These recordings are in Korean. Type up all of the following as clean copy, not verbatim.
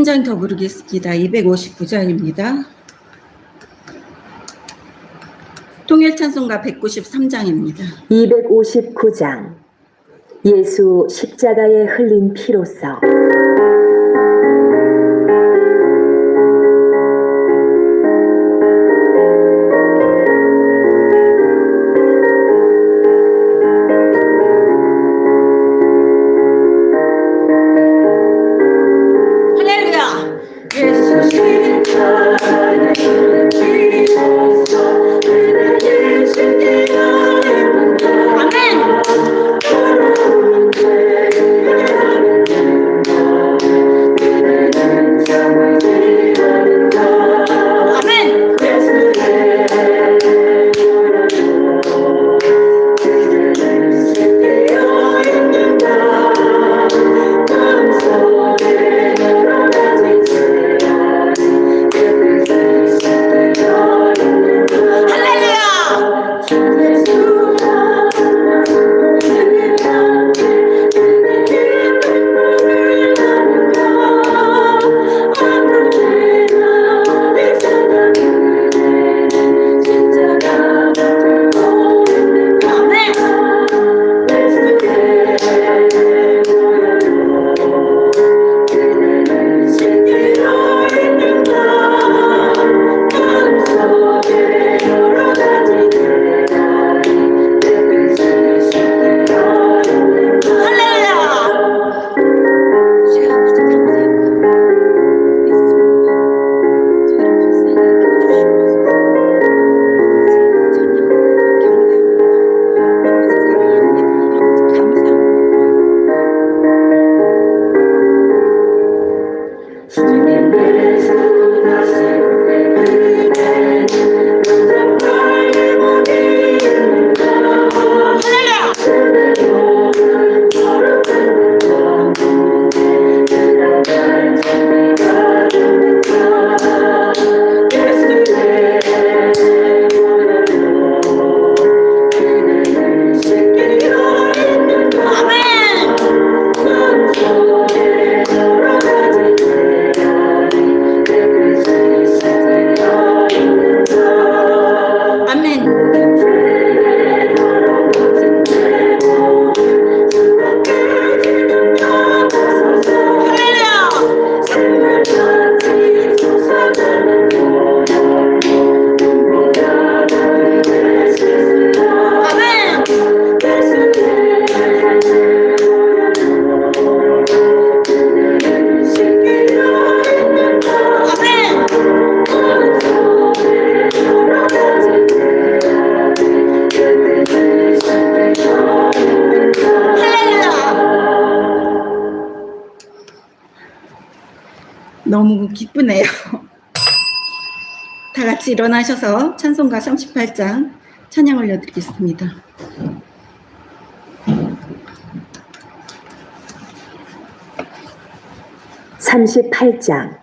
장 더 부르겠습니다. 259장입니다. 통일찬송가 193장입니다. 259장. 예수 십자가에 흘린 피로써. 너무 기쁘네요. 다 같이 일어나셔서 찬송가 38장 찬양 올려드리겠습니다. (38장)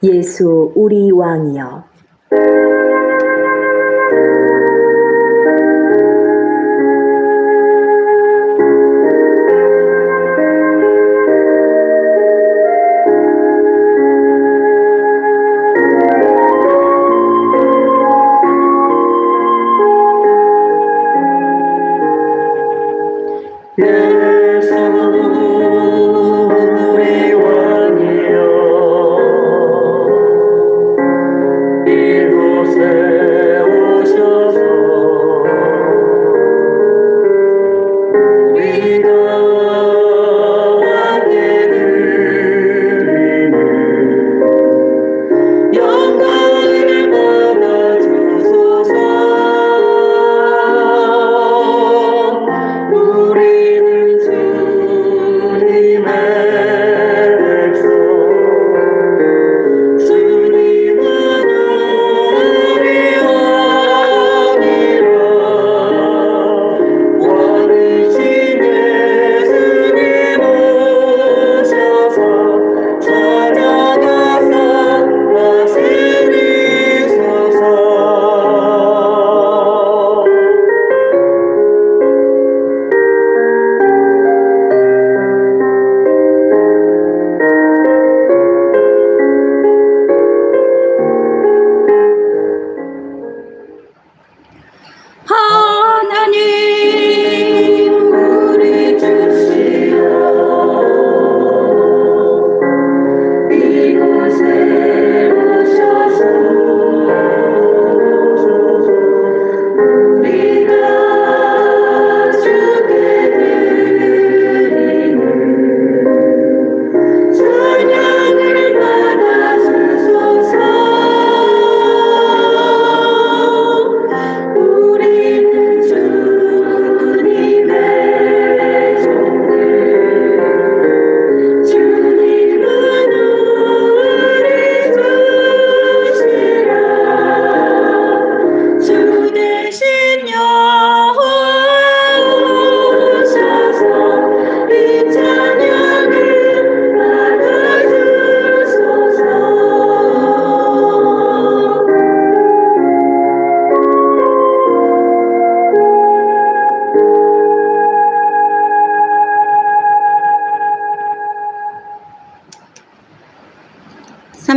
예수 우리 왕이여. 예수 우리 왕이여.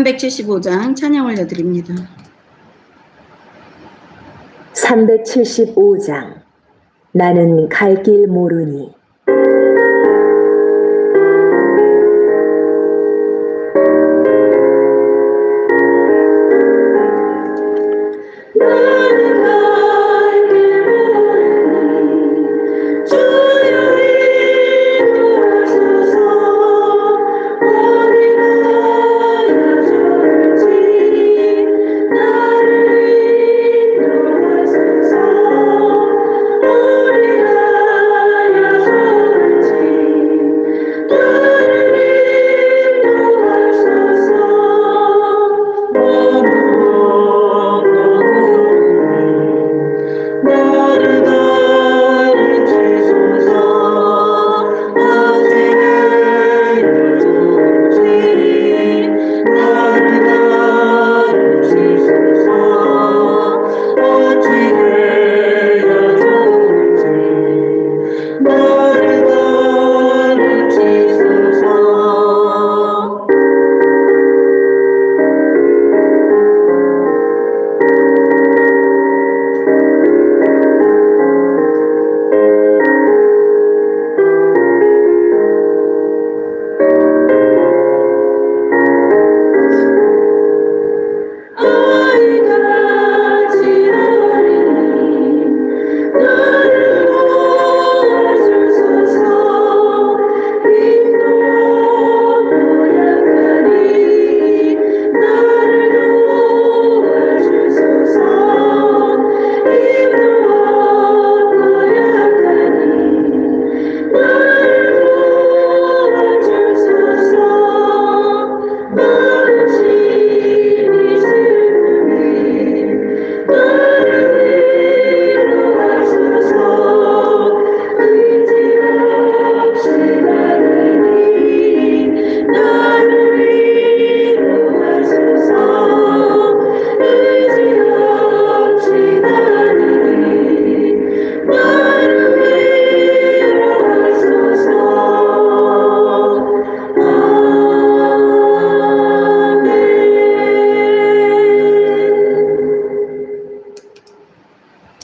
375장 찬양 올려드립니다. 375장 나는 갈 길 모르니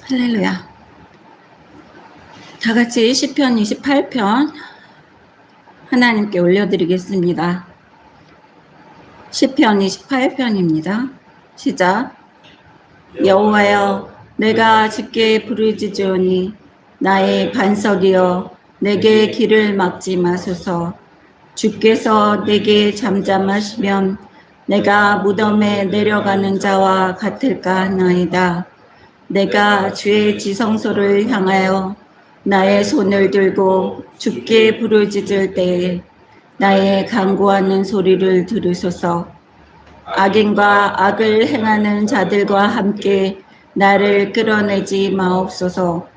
할렐루야. 다 같이 시편 28편 하나님께 올려드리겠습니다. 시편 28편입니다. 시작. 여호와여, 내가 주께 부르짖으오니 나의 반석이여, 내게 길을 막지 마소서. 주께서 내게 잠잠하시면 내가 무덤에 내려가는 자와 같을까 하나이다. 내가 주의 지성소를 향하여 나의 손을 들고 주께 부르짖을 때에 나의 간구하는 소리를 들으소서. 악인과 악을 행하는 자들과 함께 나를 끌어내지 마옵소서.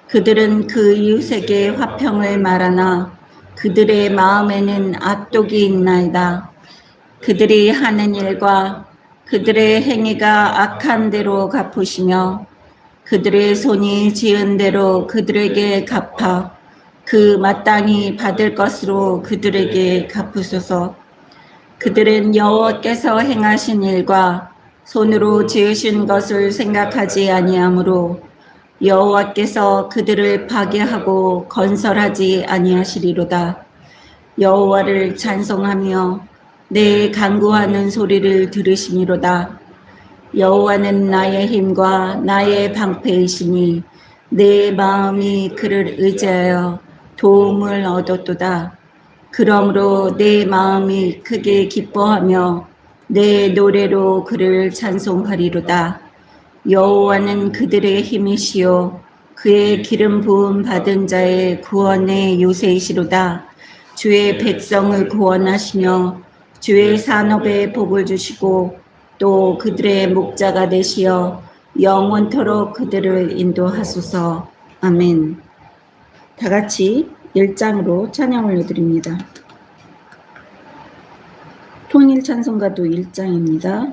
그들은 그 이웃에게 화평을 말하나 그들의 마음에는 악독이 있나이다. 그들이 하는 일과 그들의 행위가 악한 대로 갚으시며 그들의 손이 지은 대로 그들에게 갚아 그 마땅히 받을 것으로 그들에게 갚으소서. 그들은 여호와께서 행하신 일과 손으로 지으신 것을 생각하지 아니하므로 여호와께서 그들을 파괴하고 건설하지 아니하시리로다. 여호와를 찬송하며 내 간구하는 소리를 들으시미로다. 여호와는 나의 힘과 나의 방패이시니 내 마음이 그를 의지하여 도움을 얻었도다. 그러므로 내 마음이 크게 기뻐하며 내 노래로 그를 찬송하리로다. 여호와는 그들의 힘이시요 그의 기름 부음 받은 자의 구원의 요새이시로다. 주의 백성을 구원하시며 주의 산업에 복을 주시고 또 그들의 목자가 되시어 영원토록 그들을 인도하소서. 아멘. 다 같이 1장으로 찬양 올려드립니다. 통일 찬송가도 1장입니다.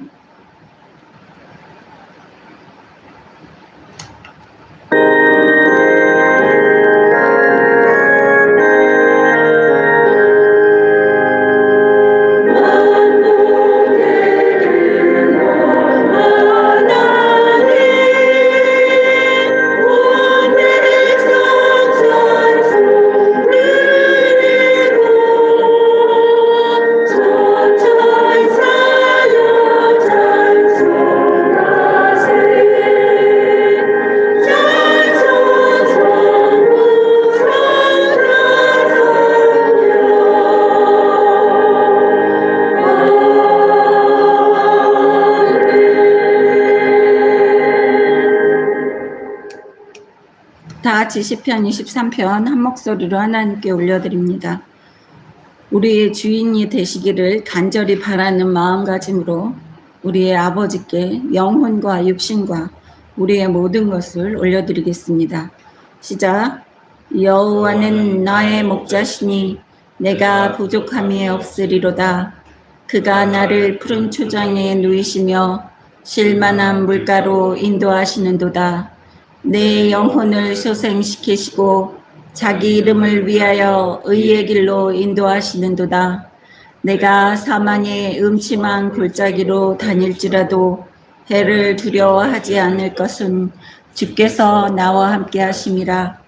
만국의 다 같이 시편 23편 한 목소리로 하나님께 올려드립니다. 우리의 주인이 되시기를 간절히 바라는 마음가짐으로 우리의 아버지께 영혼과 육신과 우리의 모든 것을 올려드리겠습니다. 시작. 여호와는 나의 목자시니 내가 부족함이 없으리로다. 그가 나를 푸른 초장에 누이시며 쉴만한 물가로 인도하시는도다. 내 영혼을 소생시키시고 자기 이름을 위하여 의의 길로 인도하시는도다. 내가 사망의 음침한 골짜기로 다닐지라도 해를 두려워하지 않을 것은 주께서 나와 함께 하심이라.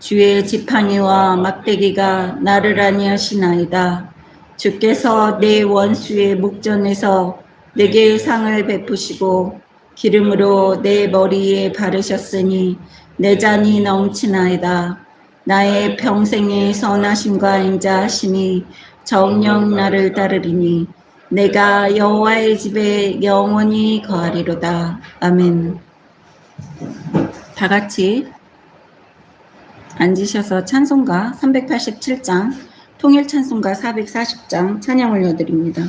주의 지팡이와 막대기가 나를 안위하시나이다. 주께서 내 원수의 목전에서 내게 상을 베푸시고 기름으로 내 머리에 바르셨으니 내 잔이 넘치나이다. 나의 평생의 선하심과 인자하심이 정녕 나를 따르리니 내가 여호와의 집에 영원히 거하리로다. 아멘. 다 같이 앉으셔서 찬송가 387장, 통일 찬송가 440장 찬양 올려드립니다.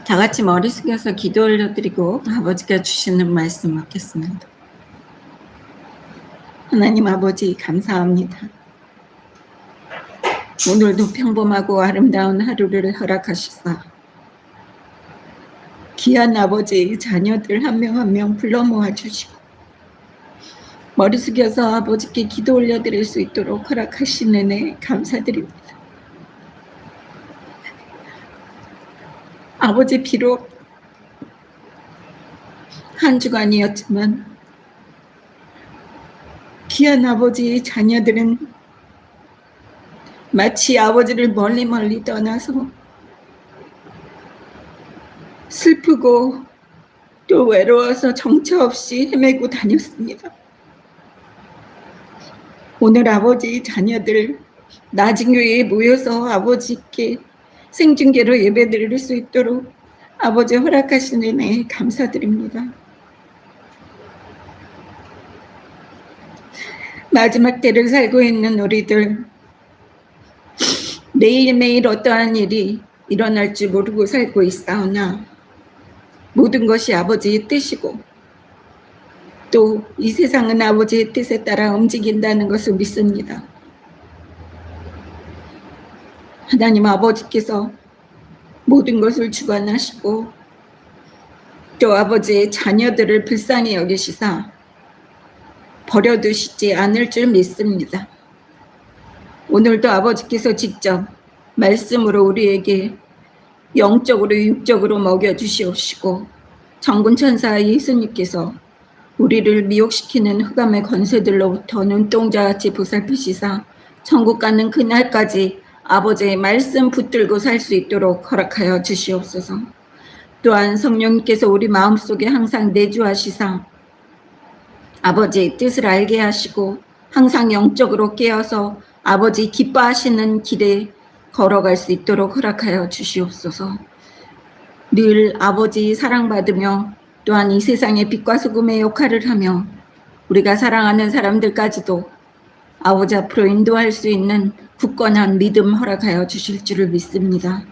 다 같이 머리 숙여서 기도 올려드리고 아버지가 주시는 말씀 받겠습니다. 하나님 아버지 감사합니다. 오늘도 평범하고 아름다운 하루를 허락하시사 귀한 아버지 자녀들 한 명 한 명 불러 모아주시고 머리 숙여서 아버지께 기도 올려드릴 수 있도록 허락하신 은혜 감사드립니다. 아버지 비록 한 주간이었지만 귀한 아버지의 자녀들은 마치 아버지를 멀리 떠나서 슬프고 또 외로워서 정처 없이 헤매고 다녔습니다. 오늘 아버지의 자녀들 낮은 교회에 모여서 아버지께 생중계로 예배드릴 수 있도록 아버지 허락하신 은혜에 감사드립니다. 마지막 때를 살고 있는 우리들, 매일매일 어떠한 일이 일어날 줄 모르고 살고 있사오나 모든 것이 아버지의 뜻이고 또 이 세상은 아버지의 뜻에 따라 움직인다는 것을 믿습니다. 하나님 아버지께서 모든 것을 주관하시고 또 아버지의 자녀들을 불쌍히 여기시사 버려두시지 않을 줄 믿습니다. 오늘도 아버지께서 직접 말씀으로 우리에게 영적으로 육적으로 먹여주시옵시고 천군천사 예수님께서 우리를 미혹시키는 흑암의 권세들로부터 눈동자같이 보살피시사 천국 가는 그날까지 아버지의 말씀 붙들고 살 수 있도록 허락하여 주시옵소서. 또한 성령님께서 우리 마음속에 항상 내주하시사 아버지의 뜻을 알게 하시고 항상 영적으로 깨어서 아버지 기뻐하시는 길에 걸어갈 수 있도록 허락하여 주시옵소서. 늘 아버지 사랑받으며 또한 이 세상의 빛과 소금의 역할을 하며 우리가 사랑하는 사람들까지도 아버지 앞으로 인도할 수 있는 굳건한 믿음 허락하여 주실 줄을 믿습니다.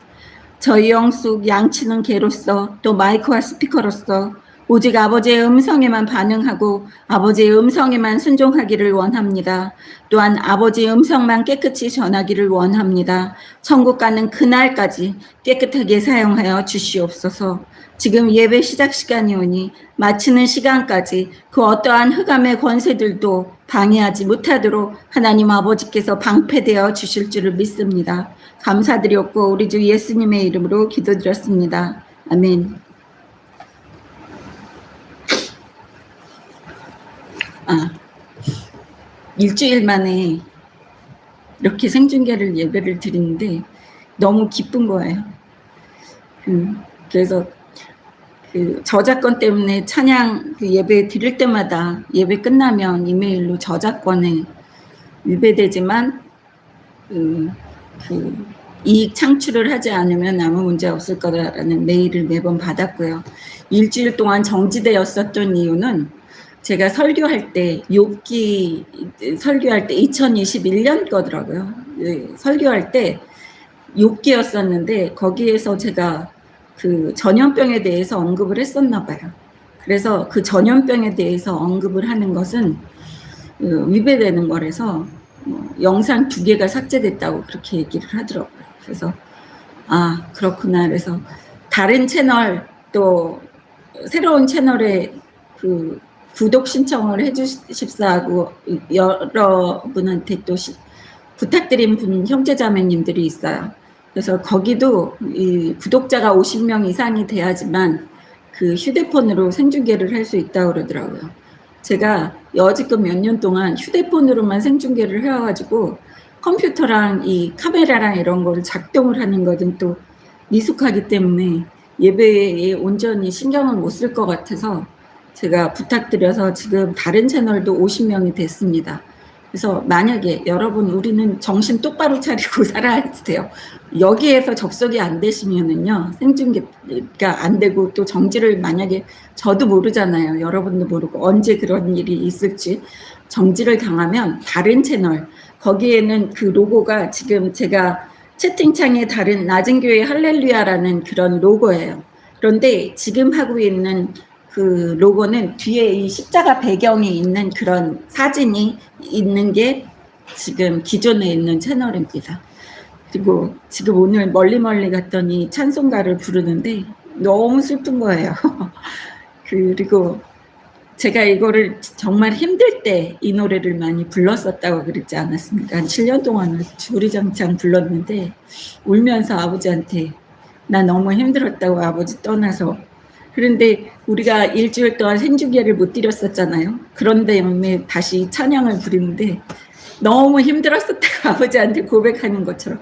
저희 영숙 양치는 개로서 또 마이크와 스피커로서 오직 아버지의 음성에만 반응하고 아버지의 음성에만 순종하기를 원합니다. 또한 아버지의 음성만 깨끗이 전하기를 원합니다. 천국 가는 그날까지 깨끗하게 사용하여 주시옵소서. 지금 예배 시작 시간이 오니 마치는 시간까지 그 어떠한 흑암의 권세들도 방해하지 못하도록 하나님 아버지께서 방패되어 주실 줄을 믿습니다. 감사드렸고 우리 주 예수님의 이름으로 기도드렸습니다. 아멘. 일주일 만에 이렇게 생중계를 예배를 드리는데 너무 기쁜 거예요. 그래서 그 저작권 때문에 찬양 예배 드릴 때마다 예배 끝나면 이메일로 저작권에 위배되지만 이익 창출을 하지 않으면 아무 문제 없을 거다라는 메일을 매번 받았고요. 일주일 동안 정지되었었던 이유는 제가 설교할 때 욥기 설교할 때 2021년 거더라고요. 설교할 때 욥기였었는데 거기에서 제가 그 전염병에 대해서 언급을 했었나 봐요. 그래서 그 전염병에 대해서 언급을 하는 것은 위배되는 거라서 영상 2개가 삭제됐다고 그렇게 얘기를 하더라고요. 그래서 그렇구나. 그래서 다른 채널 또 새로운 채널에 그 구독 신청을 해주십사 하고 여러분한테 또 부탁드린 분 형제자매님들이 있어요. 그래서 거기도 이 구독자가 50명 이상이 돼야지만 그 휴대폰으로 생중계를 할 수 있다고 그러더라고요. 제가 여지껏 몇 년 동안 휴대폰으로만 생중계를 해와가지고 컴퓨터랑 이 카메라랑 이런 거를 작동을 하는 것은 또 미숙하기 때문에 예배에 온전히 신경을 못 쓸 것 같아서 제가 부탁드려서 지금 다른 채널도 50명이 됐습니다. 그래서 만약에 여러분 우리는 정신 똑바로 차리고 살아야 돼요. 여기에서 접속이 안 되시면은요 생중계가 안 되고 또 정지를 만약에 저도 모르잖아요. 여러분도 모르고 언제 그런 일이 있을지 정지를 당하면 다른 채널 거기에는 그 로고가 지금 제가 채팅창에 다른 낮은 교회 할렐루야라는 그런 로고예요. 그런데 지금 하고 있는 그 로고는 뒤에 이 십자가 배경이 있는 그런 사진이 있는 게 지금 기존에 있는 채널입니다. 그리고 지금 오늘 멀리 갔더니 찬송가를 부르는데 너무 슬픈 거예요. 그리고 제가 이거를 정말 힘들 때 이 노래를 많이 불렀었다고 그랬지 않았습니까? 한 7년 동안을 주구리장창 불렀는데 울면서 아버지한테 나 너무 힘들었다고 아버지 떠나서 그런데 우리가 일주일 동안 생중계를 못 드렸었잖아요. 그런 다음에 다시 찬양을 부리는데 너무 힘들었었다고 아버지한테 고백하는 것처럼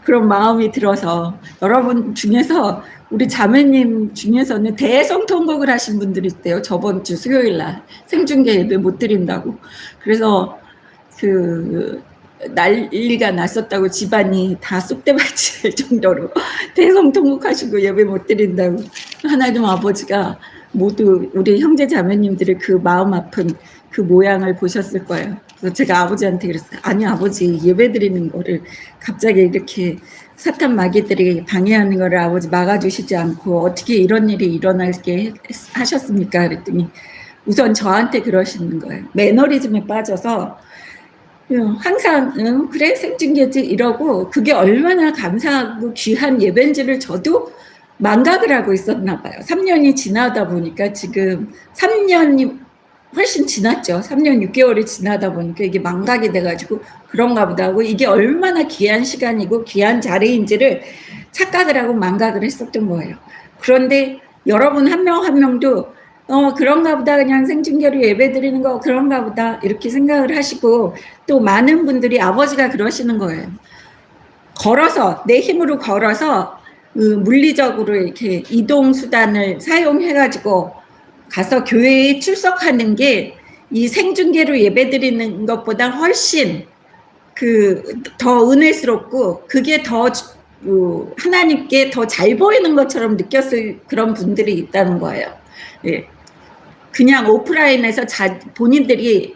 그런 마음이 들어서 여러분 중에서 우리 자매님 중에서는 대성통곡을 하신 분들이 있대요. 저번 주 수요일 날 생중계 예배 못 드린다고. 그래서 그 난리가 났었다고 집안이 다 쑥대밭일 정도로 대성통곡하시고 예배 못 드린다고. 하나님 아버지가 모두 우리 형제 자매님들의 그 마음 아픈 그 모양을 보셨을 거예요. 그래서 제가 아버지한테 그랬어요. 아니 아버지 예배 드리는 거를 갑자기 이렇게 사탄 마귀들이 방해하는 거를 아버지 막아주시지 않고 어떻게 이런 일이 일어나게 하셨습니까? 그랬더니 우선 저한테 그러시는 거예요. 매너리즘에 빠져서 항상 그래 생중계지 이러고 그게 얼마나 감사하고 귀한 예배인지를 저도 망각을 하고 있었나 봐요. 3년이 지나다 보니까 지금 3년이 훨씬 지났죠. 3년 6개월이 지나다 보니까 이게 망각이 돼가지고 그런가 보다 하고 이게 얼마나 귀한 시간이고 귀한 자리인지를 착각을 하고 망각을 했었던 거예요. 그런데 여러분 한 명 한 명도 그런가 보다 그냥 생중계로 예배 드리는 거 그런가 보다 이렇게 생각을 하시고 또 많은 분들이 아버지가 그러시는 거예요. 걸어서 내 힘으로 걸어서 물리적으로 이렇게 이동 수단을 사용해가지고 가서 교회에 출석하는 게 이 생중계로 예배드리는 것보다 훨씬 더 은혜스럽고 그게 더 하나님께 더 잘 보이는 것처럼 느꼈을 그런 분들이 있다는 거예요. 예. 그냥 오프라인에서 본인들이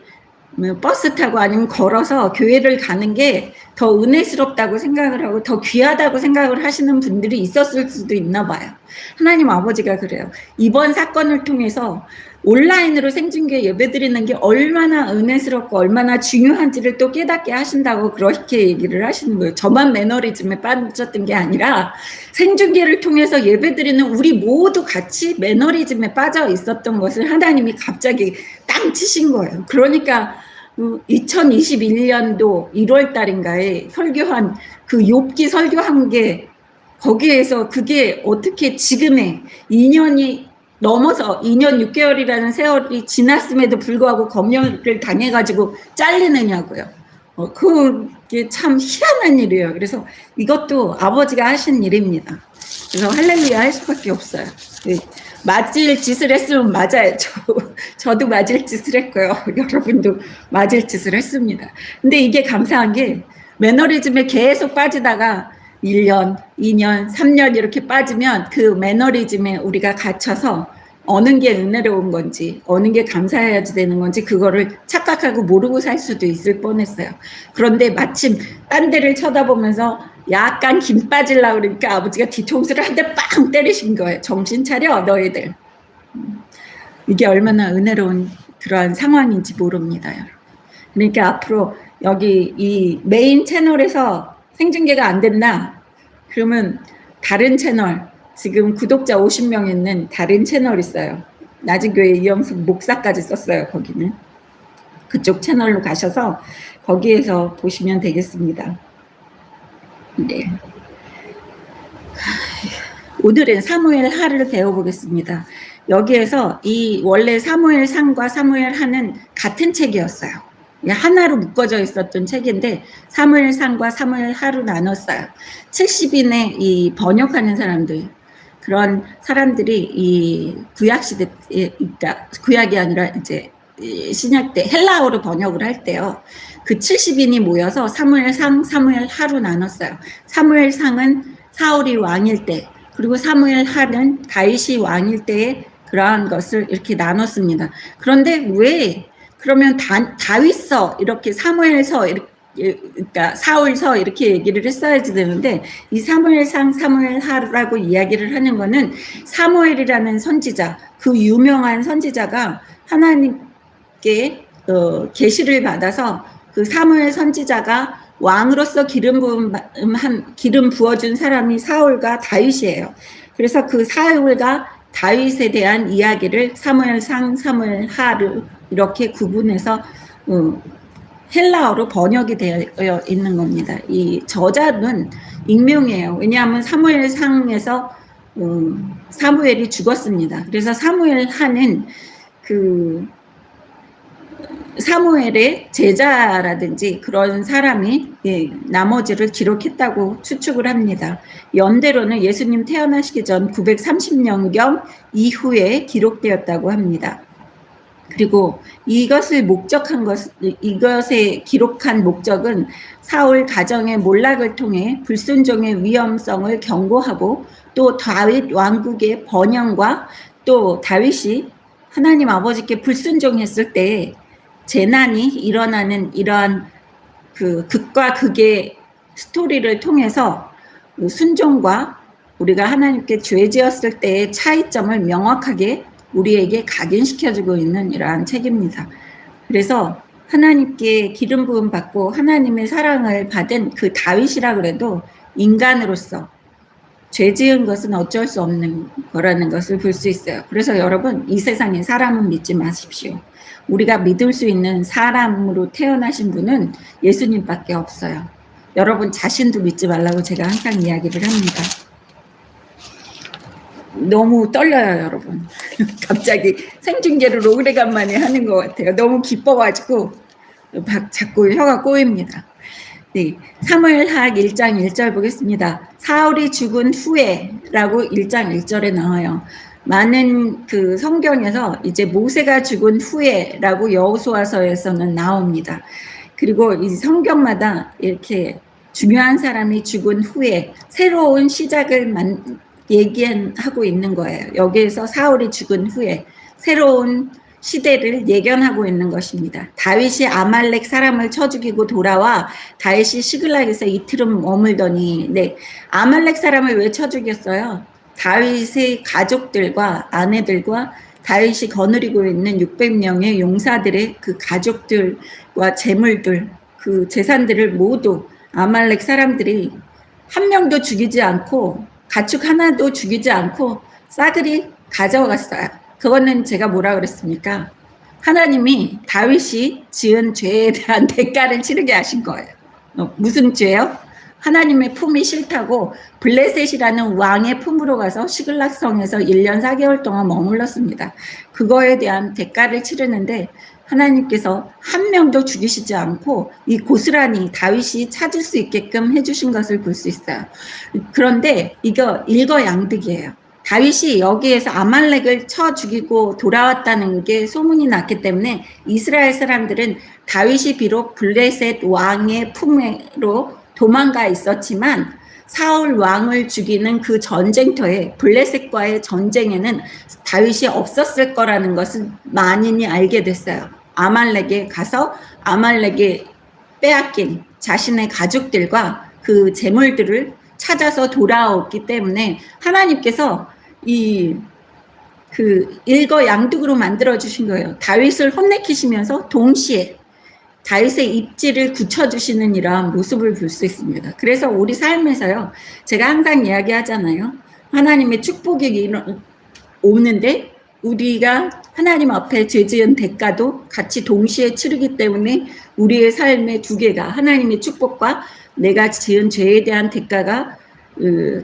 버스 타고 아니면 걸어서 교회를 가는 게 더 은혜스럽다고 생각을 하고 더 귀하다고 생각을 하시는 분들이 있었을 수도 있나 봐요. 하나님 아버지가 그래요. 이번 사건을 통해서 온라인으로 생중계 예배드리는 게 얼마나 은혜스럽고 얼마나 중요한지를 또 깨닫게 하신다고 그렇게 얘기를 하시는 거예요. 저만 매너리즘에 빠졌던 게 아니라 생중계를 통해서 예배드리는 우리 모두 같이 매너리즘에 빠져 있었던 것을 하나님이 갑자기 땅 치신 거예요. 그러니까 2021년도 1월 달인가에 설교한 그 욥기 설교한 게 거기에서 그게 어떻게 지금의 2년이 넘어서 2년 6개월이라는 세월이 지났음에도 불구하고 검열을 당해가지고 잘리느냐고요. 그게 참 희한한 일이에요. 그래서 이것도 아버지가 하신 일입니다. 그래서 할렐루야 할 수밖에 없어요. 맞을 짓을 했으면 맞아야죠. 저도 맞을 짓을 했고요. 여러분도 맞을 짓을 했습니다. 근데 이게 감사한 게 매너리즘에 계속 빠지다가 1년, 2년, 3년 이렇게 빠지면 그 매너리즘에 우리가 갇혀서 어느 게 은혜로운 건지 어느 게 감사해야지 되는 건지 그거를 착각하고 모르고 살 수도 있을 뻔했어요. 그런데 마침 딴 데를 쳐다보면서 약간 김 빠지려고 그러니까 아버지가 뒤통수를 한 대 빵 때리신 거예요. 정신 차려 너희들. 이게 얼마나 은혜로운 그러한 상황인지 모릅니다. 여러분. 그러니까 앞으로 여기 이 메인 채널에서 생중계가 안 됐나? 그러면 다른 채널 지금 구독자 50명 있는 다른 채널 있어요. 낮은교회 이영숙 목사까지 썼어요. 거기는. 그쪽 채널로 가셔서 거기에서 보시면 되겠습니다. 네. 오늘은 사무엘 하를 배워보겠습니다. 여기에서 이 원래 사무엘 상과 사무엘 하는 같은 책이었어요. 하나로 묶어져 있었던 책인데 사무엘 상과 사무엘 하로 나눴어요. 70인의 이 번역하는 사람들 그런 사람들이 이 구약 시대 그러니까 구약이 아니라 이제 신약 때 헬라어로 번역을 할 때요. 그 70인이 모여서 사무엘 상, 사무엘 하로 나눴어요. 사무엘 상은 사울이 왕일 때 그리고 사무엘 하는 다윗이 왕일 때에 그러한 것을 이렇게 나눴습니다. 그런데 왜 그러면 다윗서 이렇게 사무엘서 이렇게 그러니까 사울서 이렇게 얘기를 했어야지 되는데 이 사무엘상 사무엘하라고 이야기를 하는 거는 사무엘이라는 선지자 그 유명한 선지자가 하나님께 계시를 받아서 그 사무엘 선지자가 왕으로서 기름 부어준 사람이 사울과 다윗이에요. 그래서 그 사울과 다윗에 대한 이야기를 사무엘상 사무엘하를 이렇게 구분해서 헬라어로 번역이 되어 있는 겁니다. 이 저자는 익명이에요. 왜냐하면 사무엘상에서 사무엘이 죽었습니다. 그래서 사무엘 하는 그 사무엘의 제자라든지 그런 사람이 나머지를 기록했다고 추측을 합니다. 연대로는 예수님 태어나시기 전 930년경 이후에 기록되었다고 합니다. 그리고 이것에 기록한 목적은 사울 가정의 몰락을 통해 불순종의 위험성을 경고하고 또 다윗 왕국의 번영과 또 다윗이 하나님 아버지께 불순종했을 때 재난이 일어나는 이러한 그 극과 극의 스토리를 통해서 순종과 우리가 하나님께 죄 지었을 때의 차이점을 명확하게 우리에게 각인시켜주고 있는 이러한 책입니다. 그래서 하나님께 기름 부음 받고 하나님의 사랑을 받은 그 다윗이라 그래도 인간으로서 죄 지은 것은 어쩔 수 없는 거라는 것을 볼 수 있어요. 그래서 여러분, 이 세상에 사람은 믿지 마십시오. 우리가 믿을 수 있는 사람으로 태어나신 분은 예수님밖에 없어요. 여러분 자신도 믿지 말라고 제가 항상 이야기를 합니다. 너무 떨려요, 여러분. 갑자기 생중계를 오래간만에 하는 것 같아요. 너무 기뻐가지고 자꾸 혀가 꼬입니다. 네, 사무엘하 1장 1절 보겠습니다. 사울이 죽은 후에라고 1장 1절에 나와요. 많은 그 성경에서 이제 모세가 죽은 후에라고 여호수아서에서는 나옵니다. 그리고 이 성경마다 이렇게 중요한 사람이 죽은 후에 새로운 시작을 예견하고 있는 거예요. 여기에서 사울이 죽은 후에 새로운 시대를 예견하고 있는 것입니다. 다윗이 아말렉 사람을 쳐 죽이고 돌아와 다윗이 시글락에서 이틀은 머물더니 아말렉 사람을 왜 쳐 죽였어요? 다윗의 가족들과 아내들과 다윗이 거느리고 있는 600명의 용사들의 그 가족들과 재물들, 그 재산들을 모두 아말렉 사람들이 한 명도 죽이지 않고 가축 하나도 죽이지 않고 싸그리 가져갔어요. 그거는 제가 뭐라 그랬습니까? 하나님이 다윗이 지은 죄에 대한 대가를 치르게 하신 거예요. 무슨 죄요? 하나님의 품이 싫다고 블레셋이라는 왕의 품으로 가서 시글락성에서 1년 4개월 동안 머물렀습니다. 그거에 대한 대가를 치르는데 하나님께서 한 명도 죽이시지 않고 이 고스란히 다윗이 찾을 수 있게끔 해주신 것을 볼 수 있어요. 그런데 이거 일거양득이에요. 다윗이 여기에서 아말렉을 쳐 죽이고 돌아왔다는 게 소문이 났기 때문에 이스라엘 사람들은 다윗이 비록 블레셋 왕의 품으로 도망가 있었지만 사울 왕을 죽이는 그 전쟁터에 블레셋과의 전쟁에는 다윗이 없었을 거라는 것을 만인이 알게 됐어요. 아말렉에 가서 아말렉에 빼앗긴 자신의 가족들과 그 재물들을 찾아서 돌아왔기 때문에 하나님께서 그 일거양득으로 만들어 주신 거예요. 다윗을 혼내키시면서 동시에 다윗의 입지를 굳혀주시는 이러한 모습을 볼 수 있습니다. 그래서 우리 삶에서요, 제가 항상 이야기하잖아요. 하나님의 축복이 오는데 우리가 하나님 앞에 죄 지은 대가도 같이 동시에 치르기 때문에 우리의 삶의 두 개가 하나님의 축복과 내가 지은 죄에 대한 대가가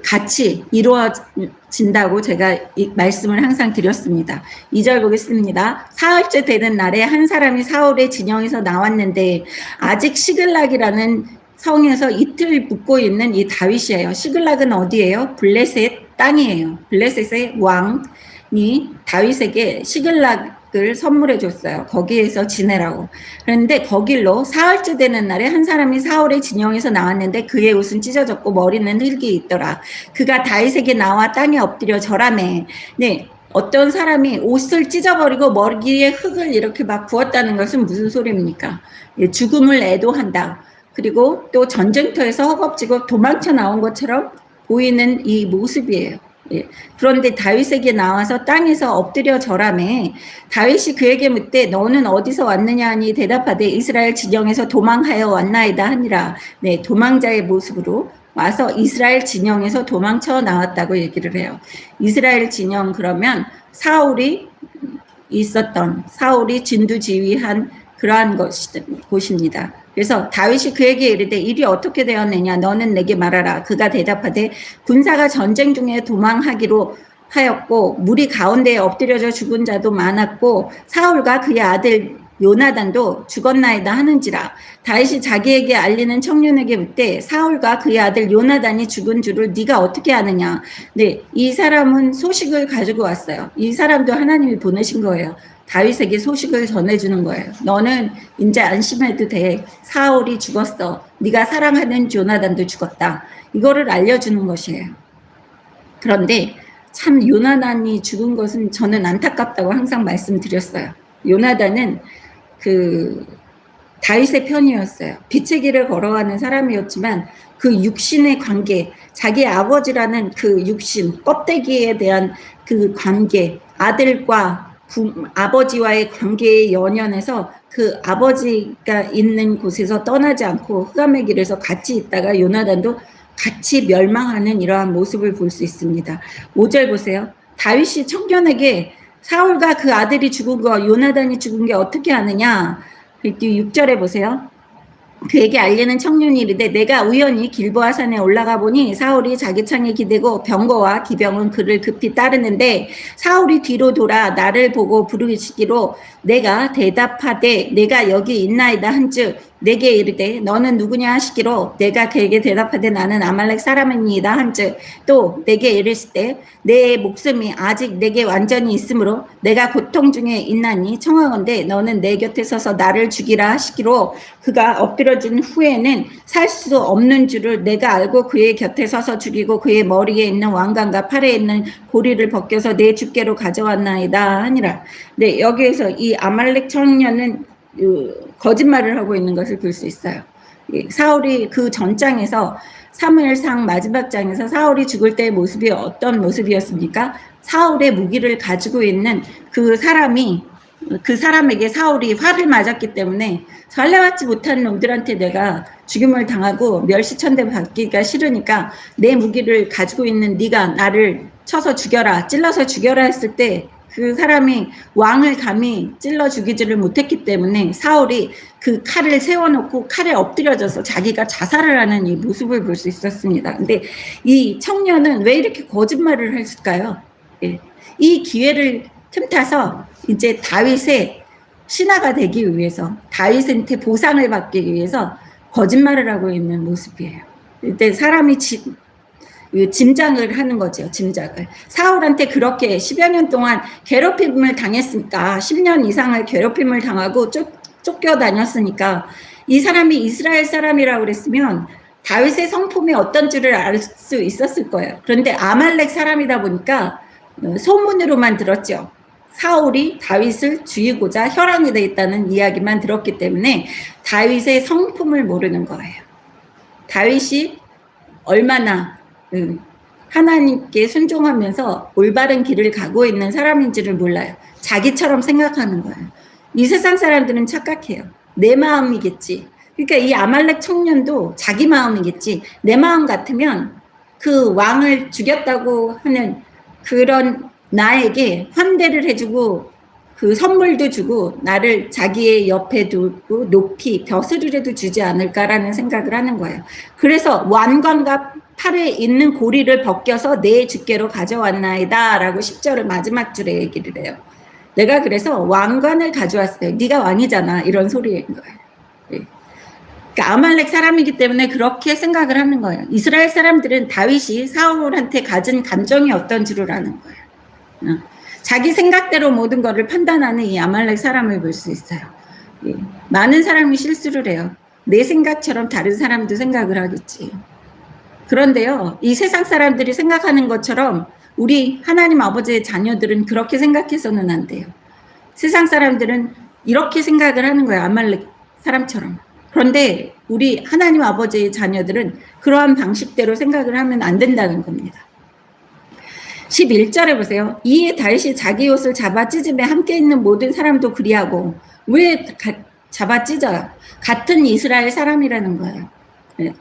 같이 이루어진다고 제가 이 말씀을 항상 드렸습니다. 2절 보겠습니다. 사흘째 되는 날에 한 사람이 사울의 진영에서 나왔는데 아직 시글락이라는 성에서 이틀 묵고 있는 이 다윗이에요. 시글락은 어디예요? 블레셋 땅이에요. 블레셋의 왕이 다윗에게 시글락을 선물해 줬어요. 거기에서 지내라고. 그런데 거길로 사흘째 되는 날에 한 사람이 사울의 진영에서 나왔는데 그의 옷은 찢어졌고 머리는 흙이 있더라. 그가 다윗에게 나와 땅에 엎드려 절하매. 네, 어떤 사람이 옷을 찢어버리고 머리에 흙을 이렇게 막 부었다는 것은 무슨 소리입니까? 죽음을 애도한다. 그리고 또 전쟁터에서 허겁지겁 도망쳐 나온 것처럼 보이는 이 모습이에요. 그런데 다윗에게 나와서 땅에서 엎드려 절하매 다윗이 그에게 묻되 너는 어디서 왔느냐 하니 대답하되 이스라엘 진영에서 도망하여 왔나이다 하니라. 네, 도망자의 모습으로 와서 이스라엘 진영에서 도망쳐 나왔다고 얘기를 해요. 이스라엘 진영 그러면 사울이 진두지휘한 그러한 곳입니다. 그래서 다윗이 그에게 이르되 일이 어떻게 되었느냐 너는 내게 말하라. 그가 대답하되 군사가 전쟁 중에 도망하기로 하였고 무리 가운데에 엎드려져 죽은 자도 많았고 사울과 그의 아들 요나단도 죽었나이다 하는지라. 다윗이 자기에게 알리는 청년에게 묻되 사울과 그의 아들 요나단이 죽은 줄을 네가 어떻게 아느냐. 네, 이 사람은 소식을 가지고 왔어요. 이 사람도 하나님이 보내신 거예요. 다윗에게 소식을 전해주는 거예요. 너는 이제 안심해도 돼. 사울이 죽었어. 네가 사랑하는 요나단도 죽었다. 이거를 알려주는 것이에요. 그런데 참 요나단이 죽은 것은 저는 안타깝다고 항상 말씀드렸어요. 요나단은 그 다윗의 편이었어요. 빛의 길을 걸어가는 사람이었지만 그 육신의 관계, 자기 아버지라는 그 육신, 껍데기에 대한 그 관계, 아들과 아버지와의 관계에 연연해서 그 아버지가 있는 곳에서 떠나지 않고 흑암의 길에서 같이 있다가 요나단도 같이 멸망하는 이러한 모습을 볼 수 있습니다. 5절 보세요. 다윗이 청년에게 사울과 그 아들이 죽은 거, 요나단이 죽은 게 어떻게 아느냐. 6절에 보세요. 그에게 알리는 청년이 이르되 내가 우연히 길보아 산에 올라가 보니 사울이 자기 창에 기대고 병거와 기병은 그를 급히 따르는데 사울이 뒤로 돌아 나를 보고 부르시기로 내가 대답하되 내가 여기 있나이다 한즉 내게 이르되 너는 누구냐 하시기로 내가 그에게 대답하되 나는 아말렉 사람이니이다 한즉 또 내게 이르시되 내 목숨이 아직 내게 완전히 있으므로 내가 고통 중에 있나니 청하건대 너는 내 곁에 서서 나를 죽이라 하시기로 그가 엎드려진 후에는 살 수 없는 줄을 내가 알고 그의 곁에 서서 죽이고 그의 머리에 있는 왕관과 팔에 있는 고리를 벗겨서 내 주께로 가져왔나이다 하니라. 네, 여기에서 이 아말렉 청년은 거짓말을 하고 있는 것을 볼 수 있어요. 사울이 그 전장에서 사무엘상 마지막 장에서 사울이 죽을 때의 모습이 어떤 모습이었습니까? 사울의 무기를 가지고 있는 그 사람이 그 사람에게 사울이 화를 맞았기 때문에 전례받지 못한 놈들한테 내가 죽임을 당하고 멸시천대 받기가 싫으니까 내 무기를 가지고 있는 네가 나를 쳐서 죽여라, 찔러서 죽여라 했을 때 그 사람이 왕을 감히 찔러 죽이지를 못했기 때문에 사울이 그 칼을 세워놓고 칼에 엎드려져서 자기가 자살을 하는 이 모습을 볼 수 있었습니다. 근데 이 청년은 왜 이렇게 거짓말을 했을까요? 이 기회를 틈타서 이제 다윗의 신하가 되기 위해서 다윗한테 보상을 받기 위해서 거짓말을 하고 있는 모습이에요. 이때 사람이 짐작을 하는 거죠. 짐작을. 사울한테 그렇게 10여 년 동안 괴롭힘을 당했으니까 10년 이상을 괴롭힘을 당하고 쫓겨다녔으니까 이 사람이 이스라엘 사람이라고 그랬으면 다윗의 성품이 어떤 줄을 알 수 있었을 거예요. 그런데 아말렉 사람이다 보니까 소문으로만 들었죠. 사울이 다윗을 죽이고자 혈안이 돼 있다는 이야기만 들었기 때문에 다윗의 성품을 모르는 거예요. 다윗이 얼마나 하나님께 순종하면서 올바른 길을 가고 있는 사람인지를 몰라요. 자기처럼 생각하는 거예요. 이 세상 사람들은 착각해요. 내 마음이겠지. 그러니까 이 아말렉 청년도 자기 마음이겠지. 내 마음 같으면 그 왕을 죽였다고 하는 그런 나에게 환대를 해주고 그 선물도 주고 나를 자기의 옆에 두고 높이 벼슬이라도 주지 않을까라는 생각을 하는 거예요. 그래서 왕관과 팔에 있는 고리를 벗겨서 내 주께로 가져왔나이다 라고 10절을 마지막 줄에 얘기를 해요. 내가 그래서 왕관을 가져왔어요. 네가 왕이잖아. 이런 소리인 거예요. 그러니까 아말렉 사람이기 때문에 그렇게 생각을 하는 거예요. 이스라엘 사람들은 다윗이 사울한테 가진 감정이 어떤 줄을 아는 거예요. 자기 생각대로 모든 것을 판단하는 이 아말렉 사람을 볼 수 있어요. 많은 사람이 실수를 해요. 내 생각처럼 다른 사람도 생각을 하겠지. 그런데요, 이 세상 사람들이 생각하는 것처럼 우리 하나님 아버지의 자녀들은 그렇게 생각해서는 안 돼요. 세상 사람들은 이렇게 생각을 하는 거예요. 아말렉 사람처럼. 그런데 우리 하나님 아버지의 자녀들은 그러한 방식대로 생각을 하면 안 된다는 겁니다. 11절에 보세요. 이에 다윗이 자기 옷을 잡아 찢음에 함께 있는 모든 사람도 그리하고. 왜 잡아 찢어요? 같은 이스라엘 사람이라는 거예요.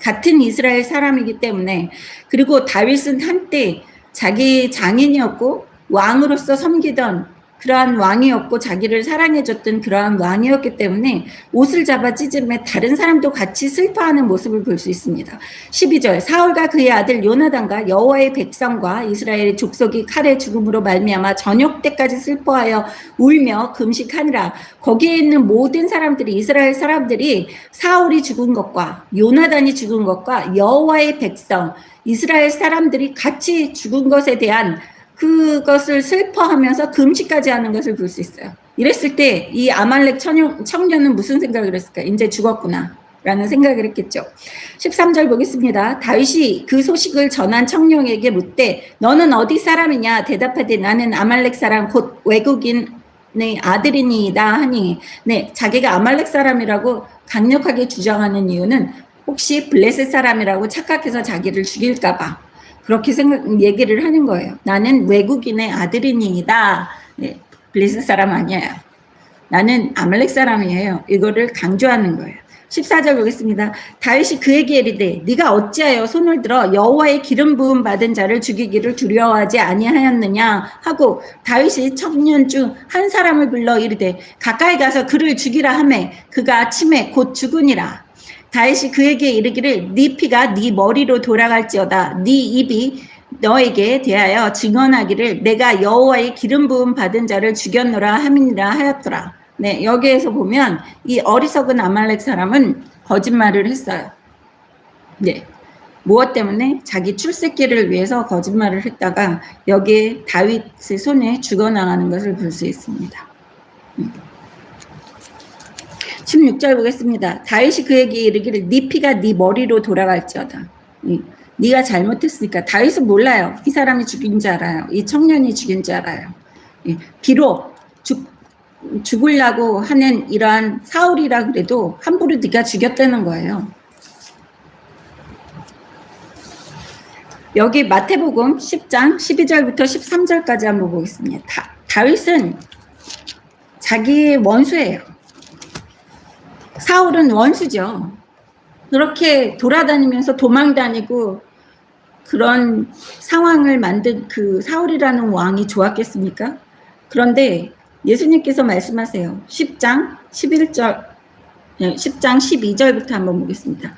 같은 이스라엘 사람이기 때문에. 그리고 다윗은 한때 자기 장인이었고 왕으로서 섬기던 그러한 왕이었고 자기를 사랑해줬던 그러한 왕이었기 때문에 옷을 잡아 찢으며 다른 사람도 같이 슬퍼하는 모습을 볼 수 있습니다. 12절 사울과 그의 아들 요나단과 여호와의 백성과 이스라엘의 족속이 칼의 죽음으로 말미암아 저녁 때까지 슬퍼하여 울며 금식하니라. 거기에 있는 모든 사람들이 이스라엘 사람들이 사울이 죽은 것과 요나단이 죽은 것과 여호와의 백성 이스라엘 사람들이 같이 죽은 것에 대한 그것을 슬퍼하면서 금식까지 하는 것을 볼 수 있어요. 이랬을 때 이 아말렉 청년은 무슨 생각을 했을까? 이제 죽었구나 라는 생각을 했겠죠. 13절 보겠습니다. 다윗이 그 소식을 전한 청년에게 묻되 너는 어디 사람이냐? 대답하되 나는 아말렉 사람 곧 외국인의 아들이니이다 하니 네, 자기가 아말렉 사람이라고 강력하게 주장하는 이유는 혹시 블레셋 사람이라고 착각해서 자기를 죽일까 봐 그렇게 얘기를 하는 거예요. 나는 외국인의 아들이니이다. 네, 블레셋 사람 아니에요. 나는 아말렉 사람이에요. 이거를 강조하는 거예요. 14절 보겠습니다. 다윗이 그에게 이르되 네가 어찌하여 손을 들어 여호와의 기름 부음 받은 자를 죽이기를 두려워하지 아니하였느냐 하고 다윗이 청년 중 한 사람을 불러 이르되 가까이 가서 그를 죽이라 하매 그가 침에 곧 죽으니라. 다윗이 그에게 이르기를 네 피가 네 머리로 돌아갈지어다. 네 입이 너에게 대하여 증언하기를 내가 여호와의 기름 부음 받은 자를 죽였노라 함이니라 하였더라. 네, 여기에서 보면 이 어리석은 아말렉 사람은 거짓말을 했어요. 네, 무엇 때문에? 자기 출세기를 위해서 거짓말을 했다가 여기에 다윗의 손에 죽어나가는 것을 볼 수 있습니다. 16절 보겠습니다. 다윗이 그에게 이르기를 네 피가 네 머리로 돌아갈지어다. 네가 잘못했으니까. 다윗은 몰라요. 이 사람이 죽인 줄 알아요. 이 청년이 죽인 줄 알아요. 비록 죽으려고 하는 이러한 사울이라 그래도 함부로 네가 죽였다는 거예요. 여기 마태복음 10장 12절부터 13절까지 한번 보겠습니다. 다윗은 자기의 원수예요. 사울은 원수죠. 그렇게 돌아다니면서 도망다니고 그런 상황을 만든 그 사울이라는 왕이 좋았겠습니까? 그런데 예수님께서 말씀하세요. 10장 11절, 10장 12절부터 한번 보겠습니다.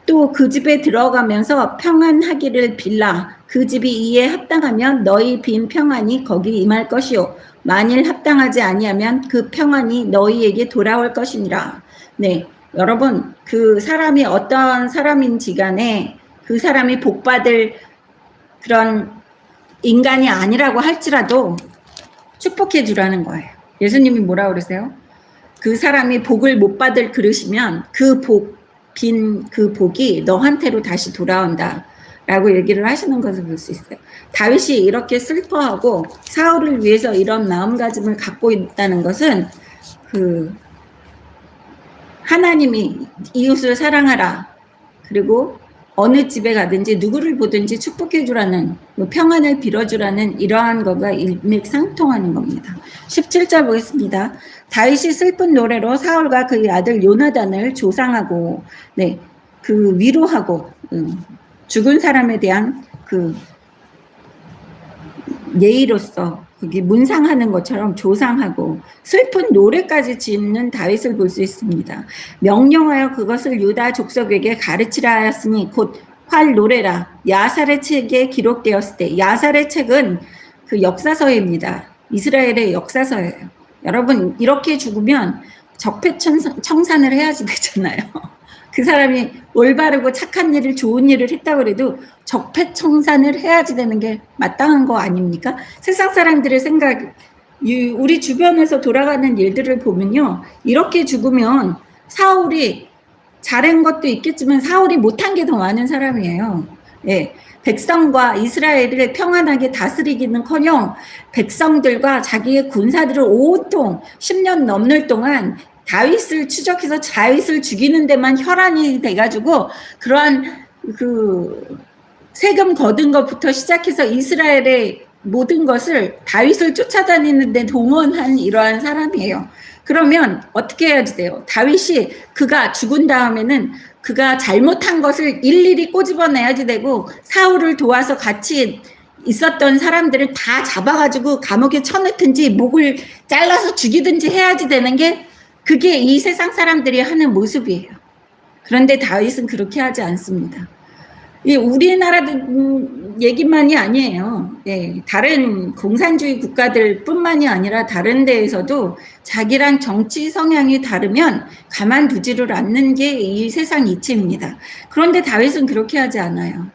또 그 집에 들어가면서 평안하기를 빌라. 그 집이 이에 합당하면 너희 빈 평안이 거기 임할 것이요. 만일 합당하지 아니하면 그 평안이 너희에게 돌아올 것이니라. 네, 여러분 그 사람이 어떤 사람인지 간에 그 사람이 복받을 그런 인간이 아니라고 할지라도 축복해 주라는 거예요. 예수님이 뭐라고 그러세요? 그 사람이 복을 못 받을 그릇이면 그 빈 그 복이 너한테로 다시 돌아온다 라고 얘기를 하시는 것을 볼 수 있어요. 다윗이 이렇게 슬퍼하고 사울을 위해서 이런 마음가짐을 갖고 있다는 것은 그 하나님이 이웃을 사랑하라. 그리고 어느 집에 가든지 누구를 보든지 축복해 주라는 평안을 빌어주라는 이러한 것과 일맥상통하는 겁니다. 17절 보겠습니다. 다윗이 슬픈 노래로 사울과 그의 아들 요나단을 조상하고 네, 그 위로하고 죽은 사람에 대한 그 예의로서 그게 문상하는 것처럼 조상하고 슬픈 노래까지 짓는 다윗을 볼 수 있습니다. 명령하여 그것을 유다 족속에게 가르치라 하였으니 곧 활 노래라. 야살의 책에 기록되었을 때 야살의 책은 그 역사서입니다. 이스라엘의 역사서예요. 여러분 이렇게 죽으면 적폐청산을 해야지 되잖아요. 그 사람이 올바르고 착한 일을 좋은 일을 했다고 해도 적폐청산을 해야지 되는 게 마땅한 거 아닙니까? 세상 사람들의 생각, 우리 주변에서 돌아가는 일들을 보면요. 이렇게 죽으면 사울이 잘한 것도 있겠지만 사울이 못한 게 더 많은 사람이에요. 예, 백성과 이스라엘을 평안하게 다스리기는커녕 백성들과 자기의 군사들을 온통 10년 넘는 동안 다윗을 추적해서 다윗을 죽이는 데만 혈안이 돼가지고 그러한 그 세금 거둔 것부터 시작해서 이스라엘의 모든 것을 다윗을 쫓아다니는 데 동원한 이러한 사람이에요. 그러면 어떻게 해야지 돼요? 다윗이 그가 죽은 다음에는 그가 잘못한 것을 일일이 꼬집어내야지 되고 사울을 도와서 같이 있었던 사람들을 다 잡아가지고 감옥에 쳐넣든지 목을 잘라서 죽이든지 해야지 되는 게 그게 이 세상 사람들이 하는 모습이에요. 그런데 다윗은 그렇게 하지 않습니다. 이 우리나라 얘기만이 아니에요. 예, 다른 공산주의 국가들뿐만이 아니라 다른 데에서도 자기랑 정치 성향이 다르면 가만두지를 않는 게 이 세상 이치입니다. 그런데 다윗은 그렇게 하지 않아요.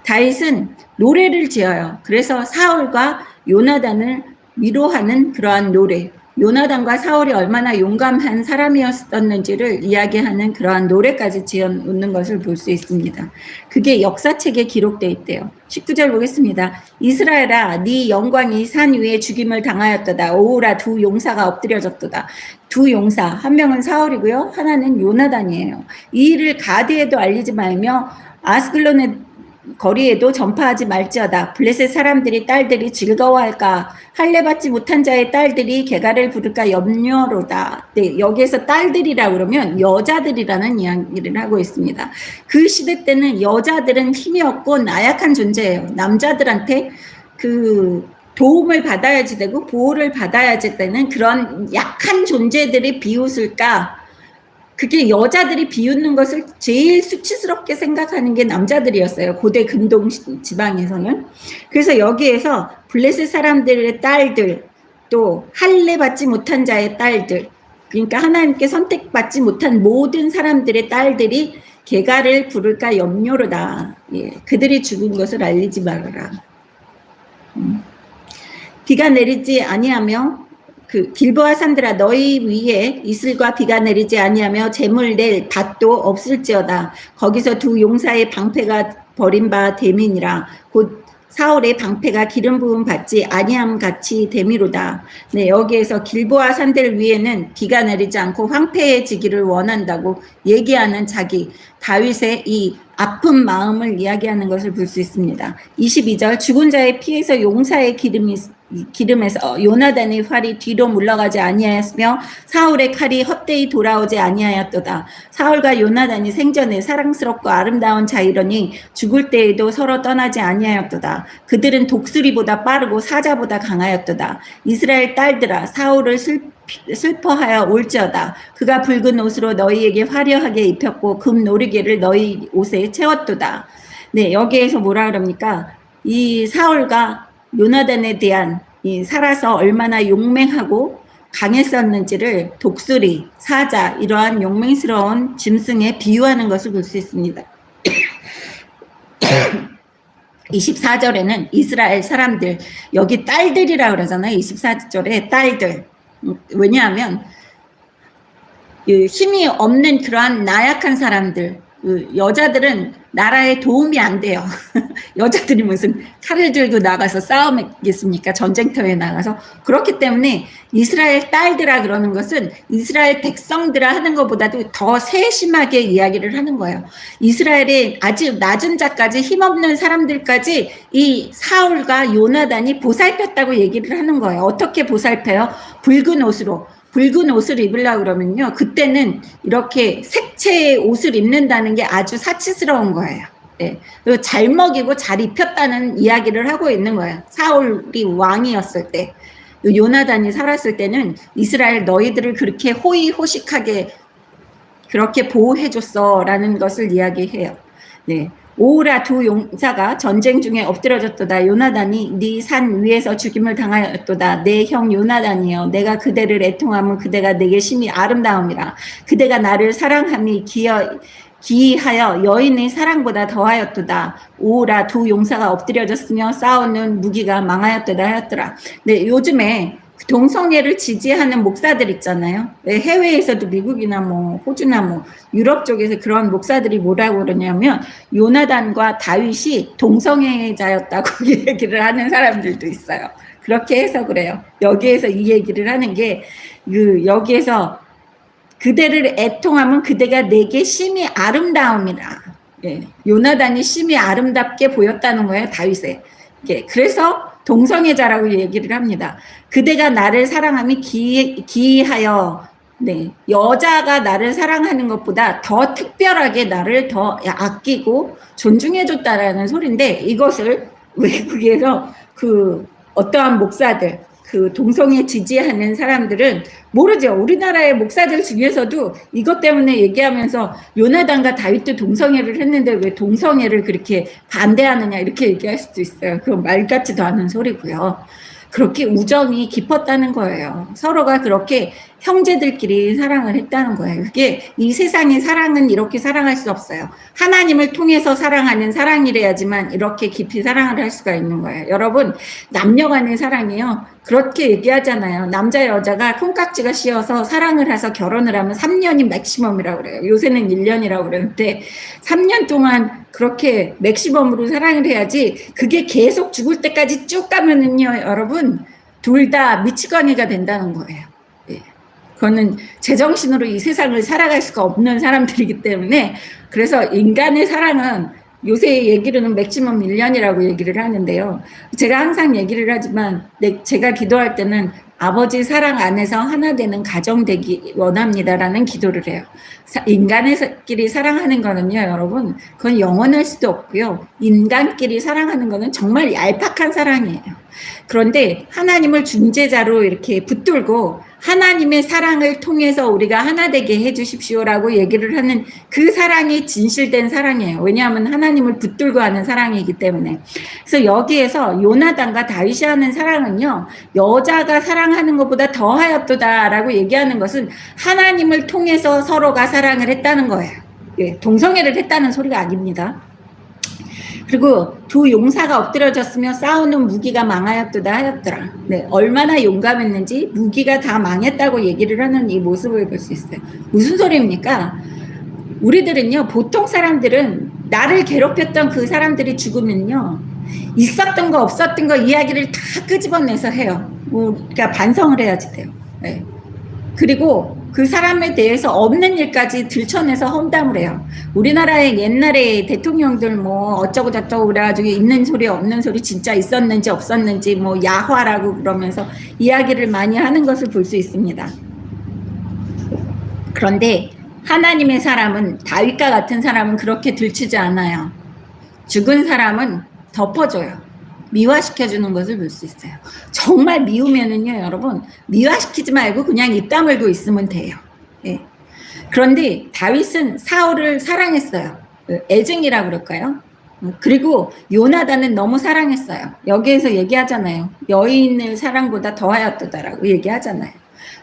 다윗은 노래를 지어요. 그래서 사울과 요나단을 위로하는 그러한 노래, 요나단과 사울이 얼마나 용감한 사람이었었는지를 이야기하는 그러한 노래까지 지어놓는 것을 볼 수 있습니다. 그게 역사책에 기록되어 있대요. 19절 보겠습니다. 이스라엘아, 네 영광이 산 위에 죽임을 당하였도다. 오우라, 두 용사가 엎드려졌도다. 두 용사, 한 명은 사울이고요, 하나는 요나단이에요. 이 일을 가드에도 알리지 말며 아스글론의 거리에도 전파하지 말지어다. 블레셋 사람들이 딸들이 즐거워할까? 할례 받지 못한 자의 딸들이 개가를 부를까 염려로다. 네, 여기에서 딸들이라 그러면 여자들이라는 이야기를 하고 있습니다. 그 시대 때는 여자들은 힘이 없고 나약한 존재예요. 남자들한테 그 도움을 받아야지 되고 보호를 받아야지 되는 그런 약한 존재들이 비웃을까? 그게 여자들이 비웃는 것을 제일 수치스럽게 생각하는 게 남자들이었어요. 고대 근동 지방에서는. 그래서 여기에서 블레셋 사람들의 딸들, 또 할례 받지 못한 자의 딸들, 그러니까 하나님께 선택받지 못한 모든 사람들의 딸들이 개가를 부를까 염려로다. 예, 그들이 죽은 것을 알리지 말아라. 비가 내리지 아니하며 그 길보아 산들아, 너희 위에 이슬과 비가 내리지 아니하며 재물 낼 밭도 없을지어다. 거기서 두 용사의 방패가 버린 바 됨이니라. 곧 사울의 방패가 기름 부음 받지 아니함 같이 됨이로다. 네, 여기에서 길보아 산들 위에는 비가 내리지 않고 황폐해지기를 원한다고 얘기하는 자기 다윗의 이 아픈 마음을 이야기하는 것을 볼 수 있습니다. 22절, 죽은 자의 피에서 용사의 기름에서 요나단의 활이 뒤로 물러가지 아니하였으며 사울의 칼이 헛되이 돌아오지 아니하였도다. 사울과 요나단이 생전에 사랑스럽고 아름다운 자이러니 죽을 때에도 서로 떠나지 아니하였도다. 그들은 독수리보다 빠르고 사자보다 강하였도다. 이스라엘 딸들아, 사울을 슬퍼하여 올지어다. 그가 붉은 옷으로 너희에게 화려하게 입혔고 금 노리개를 너희 옷에 채웠도다. 네, 여기에서 뭐라 그럽니까? 이 사울과 요나단에 대한 이 살아서 얼마나 용맹하고 강했었는지를 독수리, 사자, 이러한 용맹스러운 짐승에 비유하는 것을 볼 수 있습니다. 24절에는 이스라엘 사람들, 여기 딸들이라 그러잖아요. 24절에 딸들. 왜냐하면 힘이 없는 그러한 나약한 사람들, 여자들은 나라에 도움이 안 돼요. 여자들이 무슨 칼을 들고 나가서 싸우겠습니까? 전쟁터에 나가서. 그렇기 때문에 이스라엘 딸들아 그러는 것은 이스라엘 백성들아 하는 것보다도 더 세심하게 이야기를 하는 거예요. 이스라엘의 아주 낮은 자까지 힘없는 사람들까지 이 사울과 요나단이 보살폈다고 얘기를 하는 거예요. 어떻게 보살펴요? 붉은 옷으로. 붉은 옷을 입으려고 그러면요, 그때는 이렇게 색채의 옷을 입는다는 게 아주 사치스러운 거예요. 예. 그리고 잘 먹이고 잘 입혔다는 이야기를 하고 있는 거예요. 사울이 왕이었을 때, 요나단이 살았을 때는 이스라엘 너희들을 그렇게 호의호식하게 그렇게 보호해줬어 라는 것을 이야기해요. 네. 오우라, 두 용사가 전쟁 중에 엎드러졌도다. 요나단이 네 산 위에서 죽임을 당하였도다. 내 형 요나단이여, 내가 그대를 애통하면 그대가 내게 심히 아름다움이라. 그대가 나를 사랑함이 기이하여 여인의 사랑보다 더하였도다. 오우라, 두 용사가 엎드려졌으며 싸우는 무기가 망하였도다 하였더라. 네, 요즘에 동성애를 지지하는 목사들 있잖아요. 해외에서도 미국이나 뭐 호주나 뭐 유럽 쪽에서 그런 목사들이 뭐라고 그러냐면 요나단과 다윗이 동성애자였다고 얘기를 하는 사람들도 있어요. 그렇게 해서 그래요. 여기에서 이 얘기를 하는 게 여기에서 그대를 애통하면 그대가 내게 심히 아름다움이라. 예, 요나단이 심히 아름답게 보였다는 거예요, 다윗에. 예, 그래서 동성애자라고 얘기를 합니다. 그대가 나를 사랑함이 기이하여, 네, 여자가 나를 사랑하는 것보다 더 특별하게 나를 더 아끼고 존중해줬다라는 소리인데, 이것을 외국에서 그 어떠한 목사들, 그 동성애 지지하는 사람들은 모르죠. 우리나라의 목사들 중에서도 이것 때문에 얘기하면서 요나단과 다윗도 동성애를 했는데 왜 동성애를 그렇게 반대하느냐 이렇게 얘기할 수도 있어요. 그건 말 같지도 않은 소리고요. 그렇게 우정이 깊었다는 거예요. 서로가 그렇게 형제들끼리 사랑을 했다는 거예요. 그게 이 세상의 사랑은 이렇게 사랑할 수 없어요. 하나님을 통해서 사랑하는 사랑이래야지만 이렇게 깊이 사랑을 할 수가 있는 거예요. 여러분, 남녀 간의 사랑이요. 그렇게 얘기하잖아요. 남자 여자가 콩깍지가 씌어서 사랑을 해서 결혼을 하면 3년이 맥시멈이라고 그래요. 요새는 1년이라고 그러는데 3년 동안 그렇게 맥시멈으로 사랑을 해야지 그게 계속 죽을 때까지 쭉 가면은요, 여러분, 둘 다 미치광이가 된다는 거예요. 예. 그거는 제정신으로 이 세상을 살아갈 수가 없는 사람들이기 때문에 그래서 인간의 사랑은 요새 얘기로는 맥시멈 1년이라고 얘기를 하는데요. 제가 항상 얘기를 하지만 제가 기도할 때는 아버지 사랑 안에서 하나 되는 가정 되기 원합니다라는 기도를 해요. 인간끼리 사랑하는 거는요, 여러분, 그건 영원할 수도 없고요. 인간끼리 사랑하는 거는 정말 얄팍한 사랑이에요. 그런데 하나님을 중재자로 이렇게 붙들고 하나님의 사랑을 통해서 우리가 하나 되게 해주십시오라고 얘기를 하는 그 사랑이 진실된 사랑이에요. 왜냐하면 하나님을 붙들고 하는 사랑이기 때문에. 그래서 여기에서 요나단과 다윗이 하는 사랑은요, 여자가 사랑하는 것보다 더하였도다라고 얘기하는 것은 하나님을 통해서 서로가 사랑을 했다는 거예요. 예, 동성애를 했다는 소리가 아닙니다. 그리고 두 용사가 엎드려졌으며 싸우는 무기가 망하였도다 하였더라. 네, 얼마나 용감했는지 무기가 다 망했다고 얘기를 하는 이 모습을 볼 수 있어요. 무슨 소리입니까? 우리들은요, 보통 사람들은 나를 괴롭혔던 그 사람들이 죽으면요, 있었던 거 없었던 거 이야기를 다 끄집어내서 해요. 그러니까 반성을 해야지 돼요. 네. 그리고 그 사람에 대해서 없는 일까지 들춰내서 험담을 해요. 우리나라의 옛날에 대통령들 뭐 어쩌고 저쩌고 그래가지고 있는 소리 없는 소리 진짜 있었는지 없었는지 뭐 야화라고 그러면서 이야기를 많이 하는 것을 볼 수 있습니다. 그런데 하나님의 사람은, 다윗과 같은 사람은 그렇게 들추지 않아요. 죽은 사람은 덮어줘요. 미화시켜주는 것을 볼 수 있어요. 정말 미우면은요, 여러분, 미화시키지 말고 그냥 입 다물고 있으면 돼요. 예. 그런데 다윗은 사울을 사랑했어요. 애증이라고 그럴까요? 그리고 요나단은 너무 사랑했어요. 여기에서 얘기하잖아요. 여인의 사랑보다 더하였도다라고 얘기하잖아요.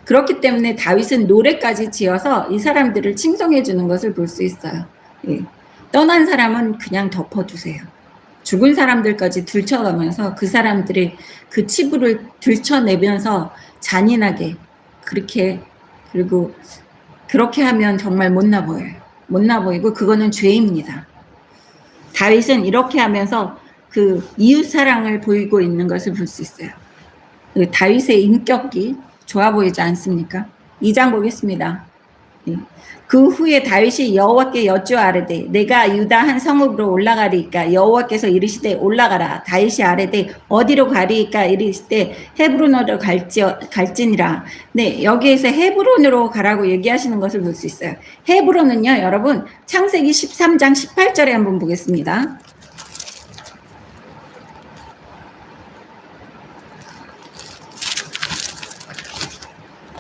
그렇기 때문에 다윗은 노래까지 지어서 이 사람들을 칭송해 주는 것을 볼 수 있어요. 예. 떠난 사람은 그냥 덮어주세요. 죽은 사람들까지 들춰가면서 그 사람들이 그 치부를 들춰내면서 잔인하게 그렇게, 그리고 그렇게 하면 정말 못나 보여요. 못나 보이고 그거는 죄입니다. 다윗은 이렇게 하면서 그 이웃 사랑을 보이고 있는 것을 볼 수 있어요. 그 다윗의 인격이 좋아 보이지 않습니까? 2장 보겠습니다. 그 후에 다윗이 여호와께 여쭈아르되 내가 유다 한 성읍으로 올라가리이까 여호와께서 이르시되 올라가라. 다윗이 아뢰되 어디로 가리이까 이르시되 헤브론으로 갈지니라. 네, 여기에서 헤브론으로 가라고 얘기하시는 것을 볼 수 있어요. 헤브론은요, 여러분, 창세기 13장 18절에 한번 보겠습니다.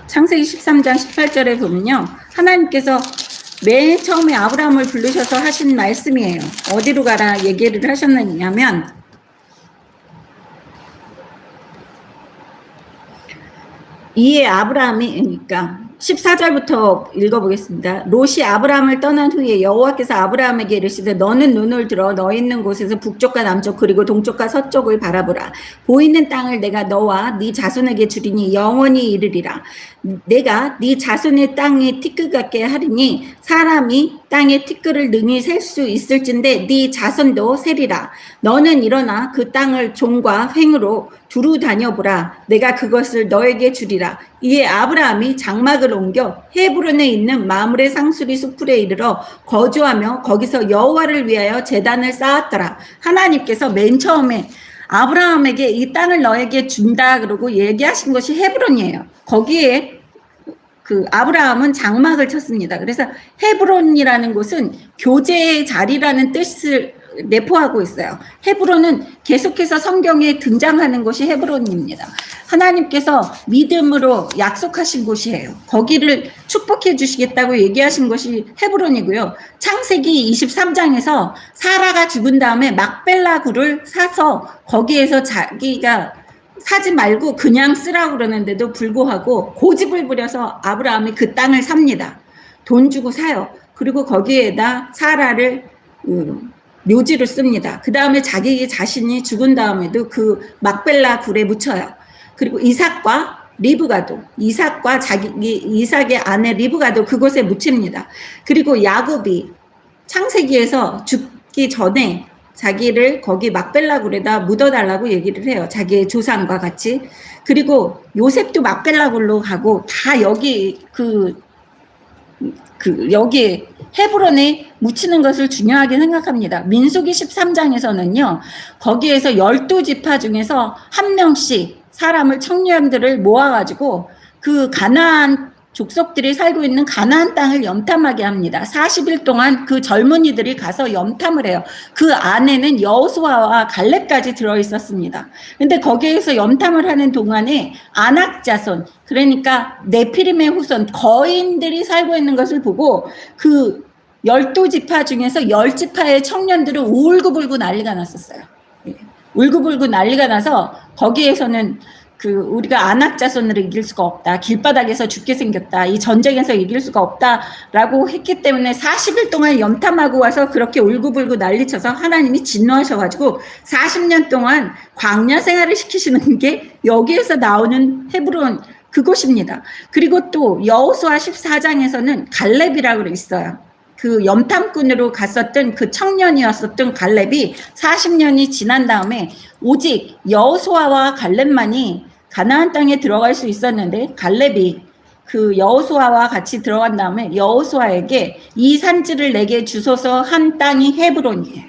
창세기 13장 18절에 보면요, 하나님께서 맨 처음에 아브라함을 부르셔서 하신 말씀이에요. 어디로 가라 얘기를 하셨느냐면, 이에 아브라함이, 그러니까 14절부터 읽어보겠습니다. 롯이 아브라함을 떠난 후에 여호와께서 아브라함에게 이르시되 너는 눈을 들어 너 있는 곳에서 북쪽과 남쪽 그리고 동쪽과 서쪽을 바라보라. 보이는 땅을 내가 너와 네 자손에게 주리니 영원히 이르리라. 내가 네 자손의 땅에 티끌 같게 하리니 사람이 땅에 티끌을 능히 셀 수 있을진데 네 자손도 세리라. 너는 일어나 그 땅을 종과 횡으로 두루 다녀보라. 내가 그것을 너에게 주리라. 이에 아브라함이 장막을 옮겨 헤브론에 있는 마므레 상수리 수풀에 이르러 거주하며 거기서 여호와를 위하여 제단을 쌓았더라. 하나님께서 맨 처음에 아브라함에게 이 땅을 너에게 준다 그러고 얘기하신 것이 헤브론이에요. 거기에 그 아브라함은 장막을 쳤습니다. 그래서 헤브론이라는 곳은 교제의 자리라는 뜻을 내포하고 있어요. 헤브론은 계속해서 성경에 등장하는 곳이 헤브론입니다. 하나님께서 믿음으로 약속하신 곳이에요. 거기를 축복해 주시겠다고 얘기하신 곳이 헤브론이고요. 창세기 23장에서 사라가 죽은 다음에 막벨라 굴을 사서 거기에서 자기가 사지 말고 그냥 쓰라고 그러는데도 불구하고 고집을 부려서 아브라함이 그 땅을 삽니다. 돈 주고 사요. 그리고 거기에다 사라를 묘지를 씁니다. 그 다음에 자기 자신이 죽은 다음에도 그 막벨라 굴에 묻혀요. 그리고 이삭과 리브가도, 이삭과 이삭의 아내 리브가도 그곳에 묻힙니다. 그리고 야곱이 창세기에서 죽기 전에 자기를 거기 막벨라 굴에다 묻어달라고 얘기를 해요. 자기의 조상과 같이. 그리고 요셉도 막벨라 굴로 가고 다 여기 여기 헤브론에 묻히는 것을 중요하게 생각합니다. 민수기 13장에서는요. 거기에서 12지파 중에서 한 명씩 사람을 청년들을 모아가지고 그 가나안 족속들이 살고 있는 가나안 땅을 염탐하게 합니다. 40일 동안 그 젊은이들이 가서 염탐을 해요. 그 안에는 여호수아와 갈렙까지 들어있었습니다. 근데 거기에서 염탐을 하는 동안에 아낙 자손, 그러니까 네피림의 후손, 거인들이 살고 있는 것을 보고 그 12지파 중에서 10지파의 청년들은 울고불고 난리가 났었어요. 울고불고 난리가 나서 거기에서는 우리가 아낙 자손으로 이길 수가 없다. 길바닥에서 죽게 생겼다. 이 전쟁에서 이길 수가 없다라고 했기 때문에 40일 동안 염탐하고 와서 그렇게 울고불고 난리쳐서 하나님이 진노하셔가지고 40년 동안 광야 생활을 시키시는 게 여기에서 나오는 헤브론 그곳입니다. 그리고 또 여호수아 14장에서는 갈렙이라고 있어요. 그 염탐꾼으로 갔었던 그 청년이었었던 갈렙이 40년이 지난 다음에 오직 여호수아와 갈렙만이 가나안 땅에 들어갈 수 있었는데 갈렙이 그 여호수아와 같이 들어간 다음에 여호수아에게 이 산지를 내게 주소서 한 땅이 헤브론이에요.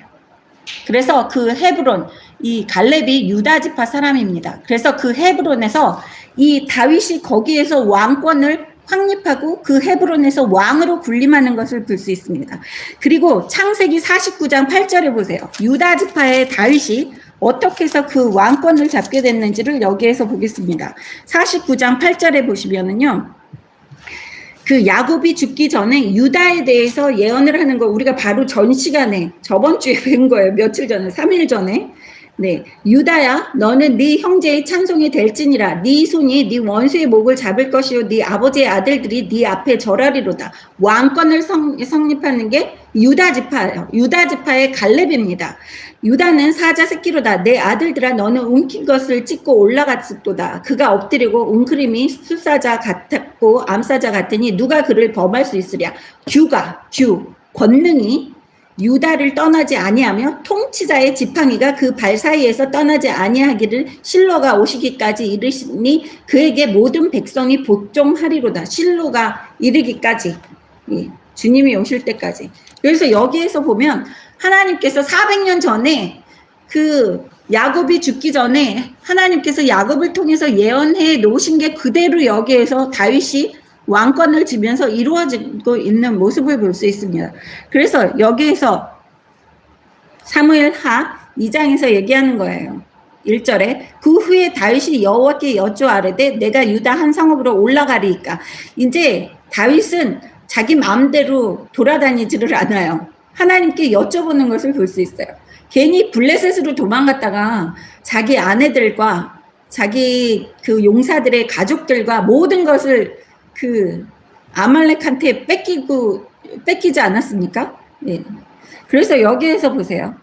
그래서 그 헤브론, 이 갈렙이 유다 지파 사람입니다. 그래서 그 헤브론에서 이 다윗이 거기에서 왕권을 확립하고 그 헤브론에서 왕으로 군림하는 것을 볼 수 있습니다. 그리고 창세기 49장 8절에 보세요. 유다 지파의 다윗이 어떻게 해서 그 왕권을 잡게 됐는지를 여기에서 보겠습니다. 49장 8절에 보시면은요. 그 야곱이 죽기 전에 유다에 대해서 예언을 하는 거 우리가 바로 전 시간에 저번 주에 뵌 거예요. 며칠 전에, 3일 전에. 네, 유다야, 너는 네 형제의 찬송이 될지니라. 네 손이 네 원수의 목을 잡을 것이요, 네 아버지의 아들들이 네 앞에 절하리로다. 왕권을 성립하는 게 유다 지파예요. 유다 지파의 갈렙입니다. 유다는 사자 새끼로다. 내 아들들아, 너는 움킨 것을 찢고 올라갔도다. 그가 엎드리고 웅크림이 수사자 같았고 암사자 같으니 누가 그를 범할 수 있으랴. 권능이 유다를 떠나지 아니하며 통치자의 지팡이가 그 발 사이에서 떠나지 아니하기를 실로가 오시기까지 이르시니 그에게 모든 백성이 복종하리로다. 실로가 이르기까지, 주님이 오실 때까지. 그래서 여기에서 보면 하나님께서 400년 전에 그 야곱이 죽기 전에 하나님께서 야곱을 통해서 예언해 놓으신 게 그대로 여기에서 다윗이 왕권을 지면서 이루어지고 있는 모습을 볼 수 있습니다. 그래서 여기에서 사무엘 하 2장에서 얘기하는 거예요. 1절에 그 후에 다윗이 여호와께 여쭈아르되 내가 유다 한 성읍으로 올라가리이까. 이제 다윗은 자기 마음대로 돌아다니지를 않아요. 하나님께 여쭤보는 것을 볼 수 있어요. 괜히 블레셋으로 도망갔다가 자기 아내들과 자기 그 용사들의 가족들과 모든 것을 그 아말렉한테 뺏기지 않았습니까? 네. 그래서 여기에서 보세요.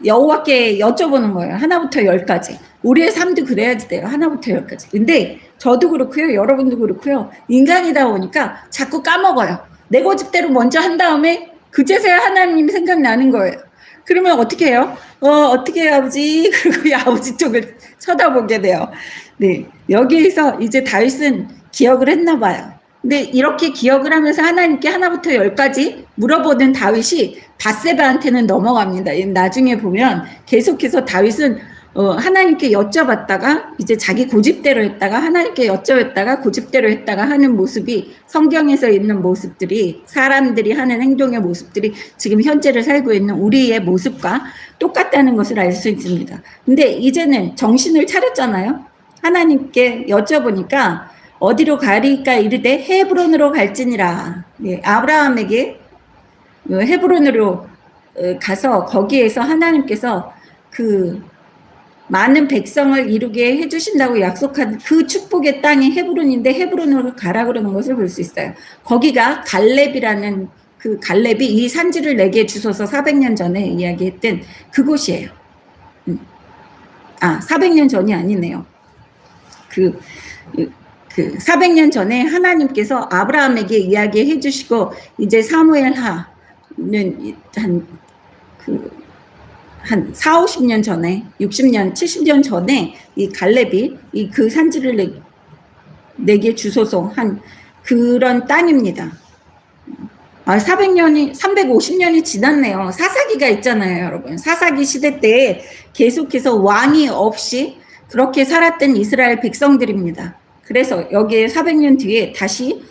여호와께 여쭤보는 거예요. 하나부터 10까지. 우리의 삶도 그래야지 돼요. 하나부터 10까지. 근데 저도 그렇고요. 여러분도 그렇고요. 인간이다 보니까 자꾸 까먹어요. 내 고집대로 먼저 한 다음에 그제서야 하나님이 생각나는 거예요. 그러면 어떻게 해요? 어떻게 해요, 아버지? 그리고 아버지 쪽을 쳐다보게 돼요. 네. 여기에서 이제 다윗은 기억을 했나 봐요. 근데 이렇게 기억을 하면서 하나님께 하나부터 10까지 물어보는 다윗이 밧세바한테는 넘어갑니다. 나중에 보면 계속해서 다윗은 하나님께 여쭤봤다가 이제 자기 고집대로 했다가 하나님께 여쭤봤다가 고집대로 했다가 하는 모습이 성경에서 있는 모습들이 사람들이 하는 행동의 모습들이 지금 현재를 살고 있는 우리의 모습과 똑같다는 것을 알 수 있습니다. 근데 이제는 정신을 차렸잖아요. 하나님께 여쭤보니까 어디로 가리까 이르되 헤브론으로 갈지니라. 예, 아브라함에게 헤브론으로 가서 거기에서 하나님께서 그 많은 백성을 이루게 해주신다고 약속한 그 축복의 땅이 헤브론인데 헤브론으로 가라 그러는 것을 볼 수 있어요. 거기가 갈렙이라는 그 갈렙이 이 산지를 내게 주소서 400년 전에 이야기했던 그곳이에요. 400년 전이 아니네요. 그 400년 전에 하나님께서 아브라함에게 이야기해 주시고 이제 사무엘하는 한 4, 50년 전에 60년, 70년 전에 이 갈렙이 그 산지를 내게 주소서 한 그런 땅입니다. 350년이 지났네요. 사사기가 있잖아요, 여러분. 사사기 시대 때 계속해서 왕이 없이 그렇게 살았던 이스라엘 백성들입니다. 그래서 여기에 400년 뒤에 다시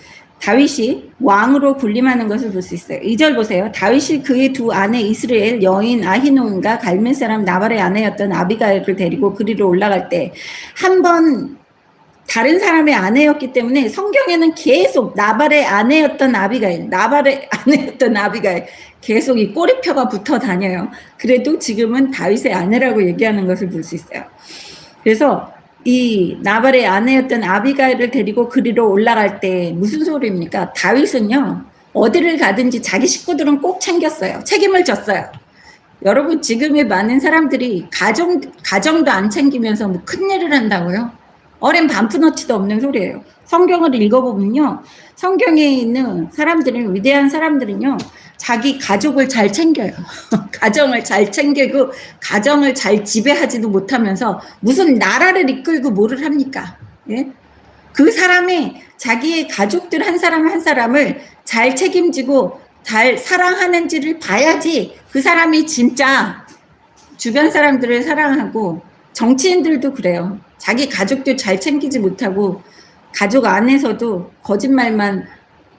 다윗이 왕으로 군림하는 것을 볼 수 있어요. 2절 보세요. 다윗이 그의 두 아내 이스라엘 여인 아히노음과 갈멜 사람 나발의 아내였던 아비가일을 데리고 그리로 올라갈 때 한 번 다른 사람의 아내였기 때문에 성경에는 계속 나발의 아내였던 아비가일 계속 이 꼬리표가 붙어 다녀요. 그래도 지금은 다윗의 아내라고 얘기하는 것을 볼 수 있어요. 그래서 이 나발의 아내였던 아비가일을 데리고 그리로 올라갈 때 무슨 소리입니까? 다윗은요 어디를 가든지 자기 식구들은 꼭 챙겼어요. 책임을 졌어요. 여러분 지금의 많은 사람들이 가정도 안 챙기면서 뭐 큰일을 한다고요? 어린 반푼어치도 없는 소리예요. 성경을 읽어보면요 성경에 있는 사람들은 위대한 사람들은요 자기 가족을 잘 챙겨요. 가정을 잘 챙기고 가정을 잘 지배하지도 못하면서 무슨 나라를 이끌고 뭐를 합니까? 예? 그 사람이 자기의 가족들 한 사람 한 사람을 잘 책임지고 잘 사랑하는지를 봐야지 그 사람이 진짜 주변 사람들을 사랑하고 정치인들도 그래요. 자기 가족들 잘 챙기지 못하고 가족 안에서도 거짓말만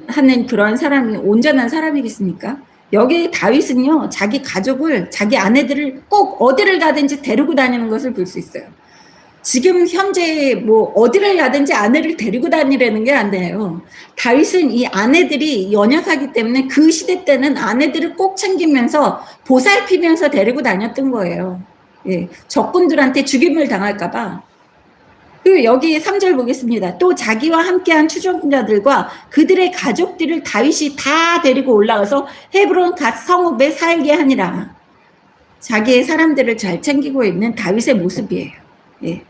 하는 그런 사람이 온전한 사람이겠습니까? 여기 다윗은요 자기 가족을 자기 아내들을 꼭 어디를 가든지 데리고 다니는 것을 볼 수 있어요. 지금 현재 뭐 어디를 가든지 아내를 데리고 다니려는 게 아니에요. 다윗은 이 아내들이 연약하기 때문에 그 시대 때는 아내들을 꼭 챙기면서 보살피면서 데리고 다녔던 거예요. 예, 적군들한테 죽임을 당할까 봐. 그리고 여기 3절 보겠습니다. 또 자기와 함께한 추종자들과 그들의 가족들을 다윗이 다 데리고 올라가서 헤브론 갓 성읍에 살게 하니라. 자기의 사람들을 잘 챙기고 있는 다윗의 모습이에요. 예.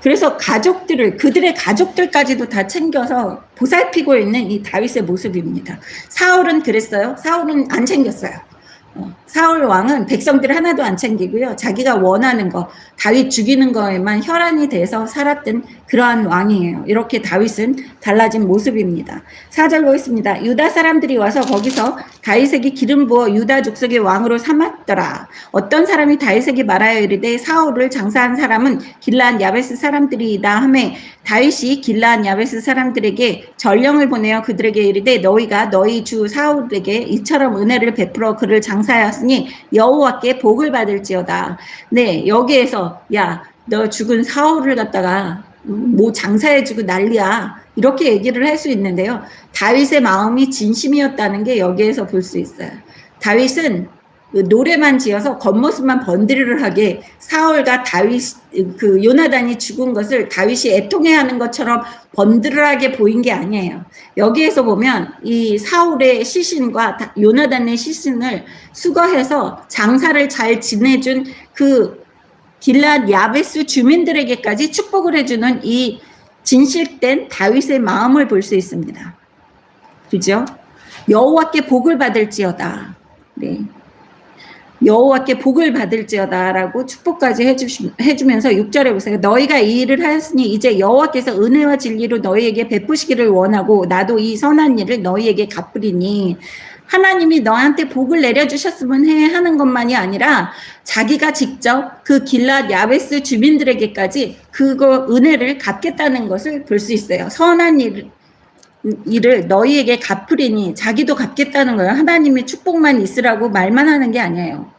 그래서 그들의 가족들까지도 다 챙겨서 보살피고 있는 이 다윗의 모습입니다. 사울은 그랬어요. 사울은 안 챙겼어요. 사울 왕은 백성들 하나도 안 챙기고요. 자기가 원하는 거, 다윗 죽이는 거에만 혈안이 돼서 살았던 그러한 왕이에요. 이렇게 다윗은 달라진 모습입니다. 4절 보겠습니다. 유다 사람들이 와서 거기서 다윗에게 기름 부어 유다 족속의 왕으로 삼았더라. 어떤 사람이 다윗에게 말하여 이르되 사울을 장사한 사람은 길르앗 야베스 사람들이다 하매 다윗이 길르앗 야베스 사람들에게 전령을 보내어 그들에게 이르되 너희가 너희 주 사울에게 이처럼 은혜를 베풀어 그를 장사하였으니 여호와께 복을 받을지어다. 네, 여기에서 야, 너 죽은 사울을 갖다가 뭐 장사해주고 난리야. 이렇게 얘기를 할 수 있는데요. 다윗의 마음이 진심이었다는 게 여기에서 볼 수 있어요. 다윗은 노래만 지어서 겉모습만 번드르르하게 사울과 다윗 그 요나단이 죽은 것을 다윗이 애통해하는 것처럼 번드르르하게 보인 게 아니에요. 여기에서 보면 이 사울의 시신과 요나단의 시신을 수거해서 장사를 잘 지내준 그 길르앗 야베스 주민들에게까지 축복을 해주는 이 진실된 다윗의 마음을 볼 수 있습니다. 그죠? 여호와께 복을 받을지어다. 네. 여호와께 복을 받을지어다라고 축복까지 해주면서 6절에 보세요. 너희가 이 일을 하였으니 이제 여호와께서 은혜와 진리로 너희에게 베푸시기를 원하고 나도 이 선한 일을 너희에게 갚으리니. 하나님이 너한테 복을 내려주셨으면 해 하는 것만이 아니라 자기가 직접 그 길랏 야베스 주민들에게까지 그거 은혜를 갚겠다는 것을 볼 수 있어요. 선한 일을 너희에게 갚으리니 자기도 갚겠다는 거예요. 하나님이 축복만 있으라고 말만 하는 게 아니에요.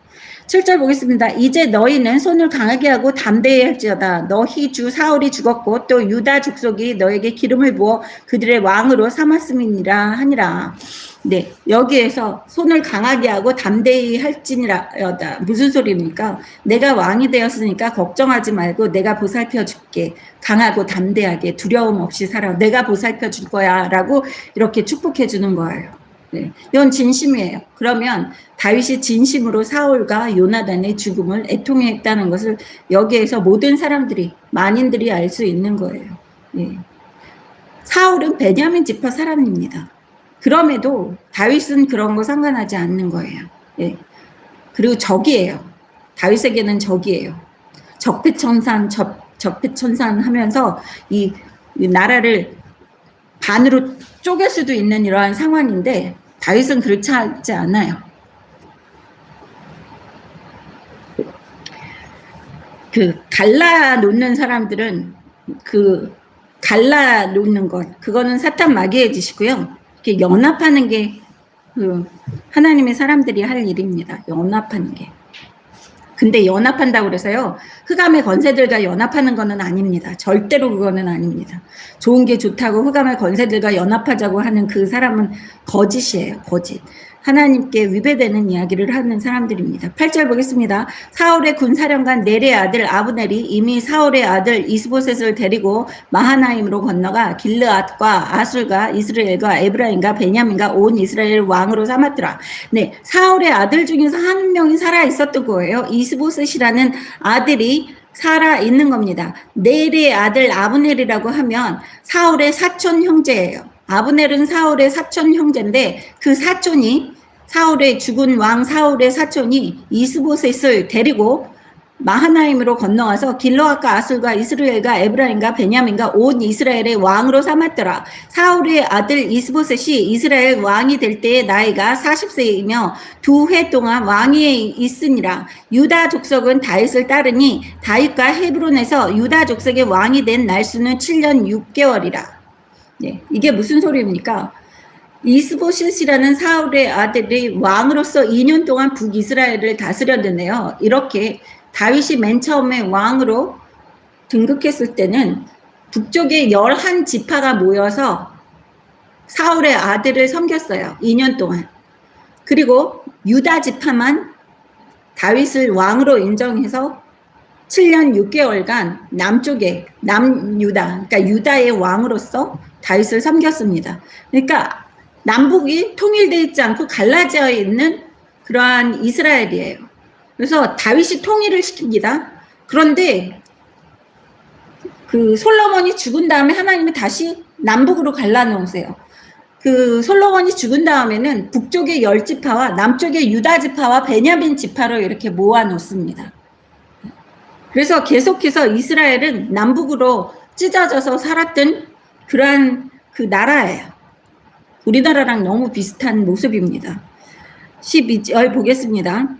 7절 보겠습니다. 이제 너희는 손을 강하게 하고 담대히 할지어다. 너희 주 사울이 죽었고 또 유다 족속이 너에게 기름을 부어 그들의 왕으로 삼았음이니라 하니라. 네, 여기에서 손을 강하게 하고 담대히 할지니라다. 무슨 소리입니까? 내가 왕이 되었으니까 걱정하지 말고 내가 보살펴 줄게. 강하고 담대하게 두려움 없이 살아. 내가 보살펴 줄 거야 라고 이렇게 축복해 주는 거예요. 네, 이건 진심이에요. 그러면 다윗이 진심으로 사울과 요나단의 죽음을 애통했다는 것을 여기에서 모든 사람들이, 만인들이 알 수 있는 거예요. 네. 사울은 베냐민 지파 사람입니다. 그럼에도 다윗은 그런 거 상관하지 않는 거예요. 네. 그리고 적이에요. 다윗에게는 적이에요. 적폐청산 하면서 이 나라를 반으로 쪼갤 수도 있는 이러한 상황인데 다윗은 그렇지 않아요. 그 갈라 놓는 사람들은 그 갈라 놓는 것 그거는 사탄 마귀의 짓이고요. 이렇게 연합하는 게 그 하나님의 사람들이 할 일입니다. 연합하는 게. 근데 연합한다고 그래서요. 흑암의 권세들과 연합하는 거는 아닙니다. 절대로 그거는 아닙니다. 좋은 게 좋다고 흑암의 권세들과 연합하자고 하는 그 사람은 거짓이에요. 거짓. 하나님께 위배되는 이야기를 하는 사람들입니다. 8절 보겠습니다. 사울의 군사령관 넬의 아들 아브넬이 이미 사울의 아들 이스보셋을 데리고 마하나임으로 건너가 길르앗과 아술과 이스라엘과 에브라임과 베냐민과 온 이스라엘 왕으로 삼았더라. 네, 사울의 아들 중에서 한 명이 살아 있었던 거예요. 이스보셋이라는 아들이 살아 있는 겁니다. 넬의 아들 아브넬이라고 하면 사울의 사촌 형제예요. 아브넬은 사울의 사촌 형제인데 그 사촌이 사울의 죽은 왕 사울의 사촌이 이스보셋을 데리고 마하나임으로 건너와서 길르앗과 아술과 이스라엘과 에브라임과 베냐민과 온 이스라엘의 왕으로 삼았더라. 사울의 아들 이스보셋이 이스라엘 왕이 될 때의 나이가 40세이며 2해 동안 왕위에 있으니라. 유다 족속은 다윗을 따르니 다윗과 헤브론에서 유다 족속의 왕이 된 날수는 7년 6개월이라. 네, 이게 무슨 소리입니까? 이스보셋이라는 사울의 아들이 왕으로서 2년 동안 북이스라엘을 다스렸는데요. 이렇게 다윗이 맨 처음에 왕으로 등극했을 때는 북쪽의 11지파가 모여서 사울의 아들을 섬겼어요. 2년 동안. 그리고 유다 지파만 다윗을 왕으로 인정해서 7년 6개월간 남쪽에 남유다, 그러니까 유다의 왕으로서 다윗을 섬겼습니다. 그러니까 남북이 통일되어 있지 않고 갈라져 있는 그러한 이스라엘이에요. 그래서 다윗이 통일을 시킵니다. 그런데 그 솔로몬이 죽은 다음에 하나님이 다시 남북으로 갈라놓으세요. 그 솔로몬이 죽은 다음에는 북쪽의 10지파와 남쪽의 유다 지파와 베냐민 지파로 이렇게 모아놓습니다. 그래서 계속해서 이스라엘은 남북으로 찢어져서 살았던 그러한 그 나라예요. 우리나라랑 너무 비슷한 모습입니다. 12절 보겠습니다.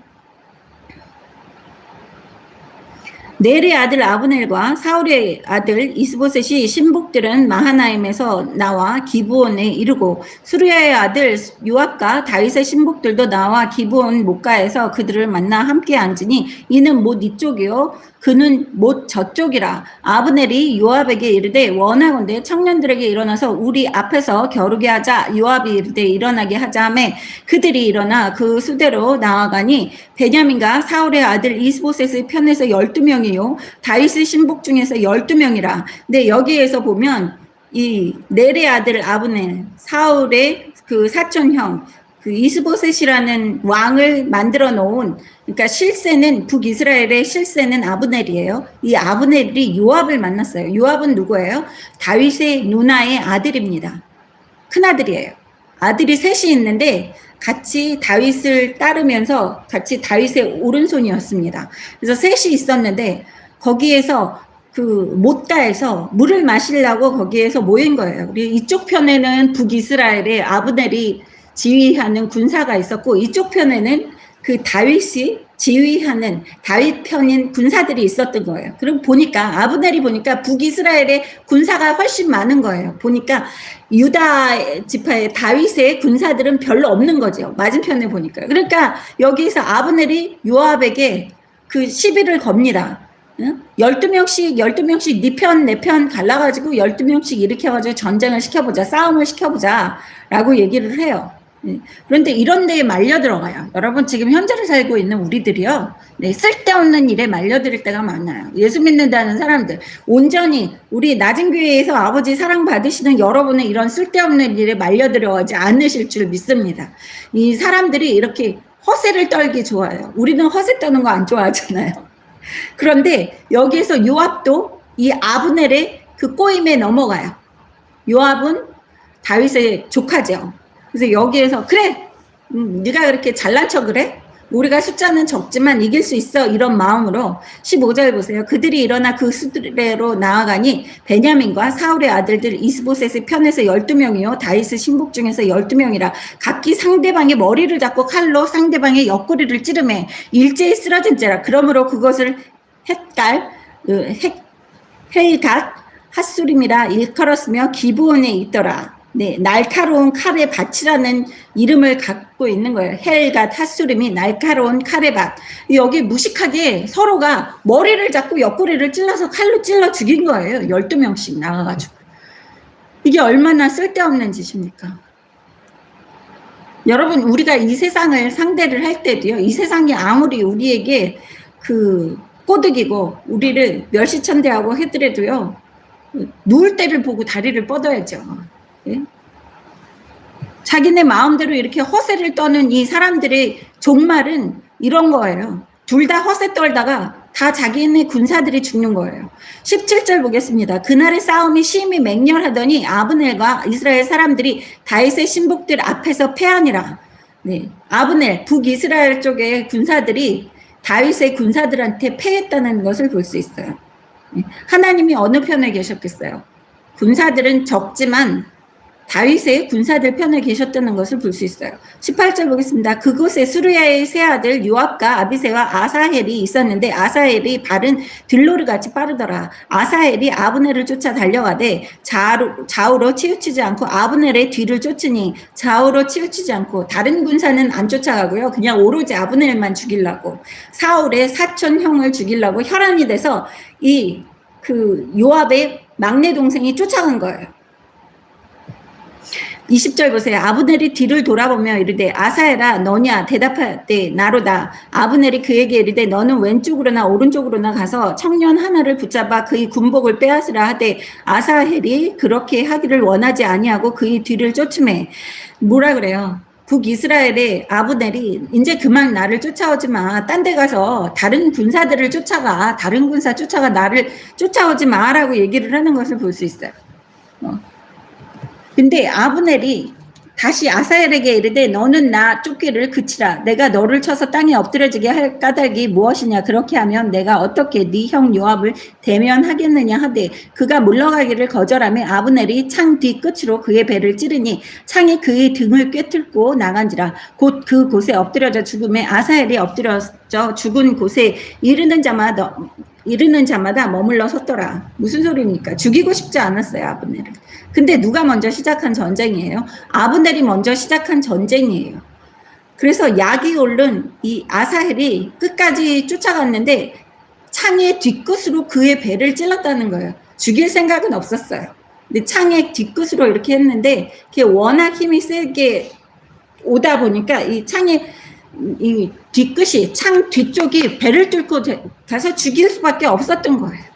넬의 아들 아브넬과 사울의 아들 이스보셋이 신복들은 마하나임에서 나와 기브온에 이르고 수르야의 아들 요압과 다윗의 신복들도 나와 기브온 목가에서 그들을 만나 함께 앉으니 이는 못 이쪽이요 그는 못 저쪽이라. 아브넬이 요압에게 이르되 원하건대 청년들에게 일어나서 우리 앞에서 겨루게 하자. 요압이 이르되 일어나게 하자 하매 그들이 일어나 그 수대로 나아가니 베냐민과 사울의 아들 이스보셋의 편에서 12명이요 다윗의 신복 중에서 12명이라. 근데 여기에서 보면 이 넬의 아들 아브넬, 사울의 그 사촌형 그 이스보셋이라는 왕을 만들어 놓은, 그러니까 실세는 북이스라엘의 실세는 아브넬이에요. 이 아브넬이 요압을 만났어요. 요압은 누구예요? 다윗의 누나의 아들입니다. 큰아들이에요. 아들이 셋이 있는데 같이 다윗을 따르면서 같이 다윗의 오른손이었습니다. 그래서 셋이 있었는데 거기에서 그 못가에서 물을 마시려고 거기에서 모인 거예요. 우리 이쪽 편에는 북이스라엘의 아브넬이 지휘하는 군사가 있었고 이쪽 편에는 그 다윗이 지휘하는 다윗 편인 군사들이 있었던 거예요. 그럼 보니까 아브넬이 보니까 북이스라엘의 군사가 훨씬 많은 거예요. 보니까 유다 지파의 다윗의 군사들은 별로 없는 거죠. 맞은편에 보니까. 그러니까 여기서 아브넬이 요압에게 그 시비를 겁니다. 12명씩 네 편, 내 편 갈라가지고 12명씩 일으켜가지고 전쟁을 시켜보자, 싸움을 시켜보자 라고 얘기를 해요. 그런데 이런 데에 말려 들어가요. 여러분 지금 현재를 살고 있는 우리들이요. 네, 쓸데없는 일에 말려들 때가 많아요. 예수 믿는다는 사람들. 온전히 우리 낮은 교회에서 아버지 사랑 받으시는 여러분의 이런 쓸데없는 일에 말려 들어가지 않으실 줄 믿습니다. 이 사람들이 이렇게 허세를 떨기 좋아해요. 우리는 허세 떠는 거 안 좋아하잖아요. 그런데 여기에서 요압도 이 아브넬의 그 꼬임에 넘어가요. 요압은 다윗의 조카죠. 그래서 여기에서 그래 네가 그렇게 잘난 척을 해? 우리가 숫자는 적지만 이길 수 있어 이런 마음으로 15절 보세요. 그들이 일어나 그 수레로 나아가니 베냐민과 사울의 아들들 이스보셋의 편에서 12명이요 다윗의 신복 중에서 12명이라 각기 상대방의 머리를 잡고 칼로 상대방의 옆구리를 찌르매 일제히 쓰러진지라. 그러므로 그것을 헬갓 핫수림이라 일컬었으며 기브온에 있더라. 네, 날카로운 칼의 밭이라는 이름을 갖고 있는 거예요. 헬갓 핫수림이 날카로운 칼의 밭. 여기 무식하게 서로가 머리를 잡고 옆구리를 찔러서 칼로 찔러 죽인 거예요. 12명씩 나가가지고. 이게 얼마나 쓸데없는 짓입니까? 여러분 우리가 이 세상을 상대를 할 때도요. 이 세상이 아무리 우리에게 그 꼬드기고 우리를 멸시천대하고 해더라도요. 누울 때를 보고 다리를 뻗어야죠. 예? 자기네 마음대로 이렇게 허세를 떠는 이 사람들의 종말은 이런 거예요. 둘 다 허세 떨다가 다 자기네 군사들이 죽는 거예요. 17절 보겠습니다. 그날의 싸움이 심히 맹렬하더니 아브넬과 이스라엘 사람들이 다윗의 신복들 앞에서 패하니라. 네, 아브넬 북이스라엘 쪽의 군사들이 다윗의 군사들한테 패했다는 것을 볼 수 있어요. 네, 하나님이 어느 편에 계셨겠어요? 군사들은 적지만 다윗의 군사들 편에 계셨다는 것을 볼 수 있어요. 18절 보겠습니다. 그곳에 수르야의 세 아들 요압과 아비새와 아사헬이 있었는데 아사헬이 발은 들로르같이 빠르더라. 아사헬이 아브넬을 쫓아 달려가되 좌우로 치우치지 않고 아브넬의 뒤를 쫓으니 좌우로 치우치지 않고 다른 군사는 안 쫓아가고요. 그냥 오로지 아브넬만 죽이려고 사울의 사촌 형을 죽이려고 혈안이 돼서 이 그 요압의 막내 동생이 쫓아간 거예요. 20절 보세요. 아브넬이 뒤를 돌아보며 이르되 아사헬아 너냐 대답하되 나로다. 아브넬이 그에게 이르되 너는 왼쪽으로나 오른쪽으로나 가서 청년 하나를 붙잡아 그의 군복을 빼앗으라 하되 아사헬이 그렇게 하기를 원하지 아니하고 그의 뒤를 쫓음에 뭐라 그래요? 북이스라엘의 아브넬이 이제 그만 나를 쫓아오지 마. 딴 데 가서 다른 군사들을 쫓아가. 다른 군사 쫓아가 나를 쫓아오지 마라고 얘기를 하는 것을 볼 수 있어요. 근데 아브넬이 다시 아사헬에게 이르되 너는 나 쫓기를 그치라. 내가 너를 쳐서 땅에 엎드려지게 할 까닭이 무엇이냐. 그렇게 하면 내가 어떻게 네 형 요압을 대면하겠느냐 하되 그가 물러가기를 거절하며 아브넬이 창 뒤끝으로 그의 배를 찌르니 창이 그의 등을 꿰뚫고 나간지라. 곧 그곳에 엎드려져 죽음에 아사헬이 엎드려져 죽은 곳에 이르는 자마다 머물러 섰더라. 무슨 소리입니까? 죽이고 싶지 않았어요, 아브넬을. 근데 누가 먼저 시작한 전쟁이에요? 아브넬이 먼저 시작한 전쟁이에요. 그래서 약이 오른 이 아사헬이 끝까지 쫓아갔는데 창의 뒤끝으로 그의 배를 찔렀다는 거예요. 죽일 생각은 없었어요. 근데 창의 뒤끝으로 이렇게 했는데 그게 워낙 힘이 세게 오다 보니까 이 창의 이 뒤끝이 창 뒤쪽이 배를 뚫고 가서 죽일 수밖에 없었던 거예요.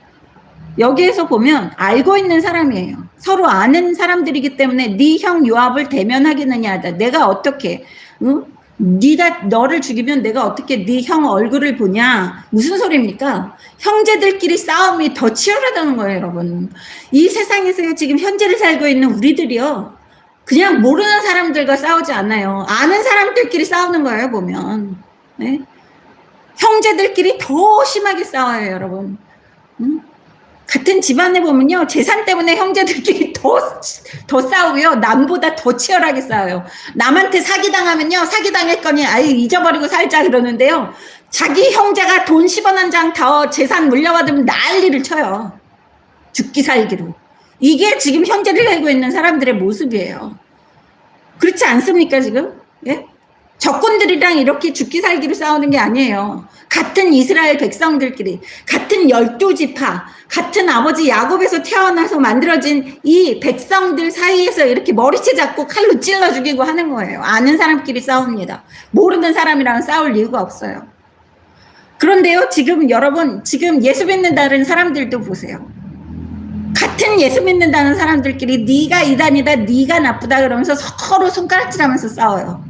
여기에서 보면 알고 있는 사람이에요. 서로 아는 사람들이기 때문에 네 형 요압을 대면하겠느냐 하다. 내가 어떻게 네가 너를 죽이면 내가 어떻게 네 형 얼굴을 보냐. 무슨 소리입니까? 형제들끼리 싸움이 더 치열하다는 거예요, 여러분. 이 세상에서 지금 현재를 살고 있는 우리들이요. 그냥 모르는 사람들과 싸우지 않아요. 아는 사람들끼리 싸우는 거예요, 보면. 네? 형제들끼리 더 심하게 싸워요, 여러분. 같은 집안에 보면요. 재산 때문에 형제들끼리 더 더 싸우고요. 남보다 더 치열하게 싸워요. 남한테 사기당하면요. 사기당했거니 아유 잊어버리고 살자 그러는데요. 자기 형제가 돈 10원 한 장 더 재산 물려받으면 난리를 쳐요. 죽기 살기로. 이게 지금 현재를 살고 있는 사람들의 모습이에요. 그렇지 않습니까 지금? 예? 적군들이랑 이렇게 죽기 살기로 싸우는 게 아니에요. 같은 이스라엘 백성들끼리, 같은 12지파, 같은 아버지 야곱에서 태어나서 만들어진 이 백성들 사이에서 이렇게 머리채 잡고 칼로 찔러 죽이고 하는 거예요. 아는 사람끼리 싸웁니다. 모르는 사람이랑 싸울 이유가 없어요. 그런데요, 지금 여러분, 지금 예수 믿는다는 사람들도 보세요. 같은 예수 믿는다는 사람들끼리 네가 이단이다, 네가 나쁘다 그러면서 서로 손가락질하면서 싸워요.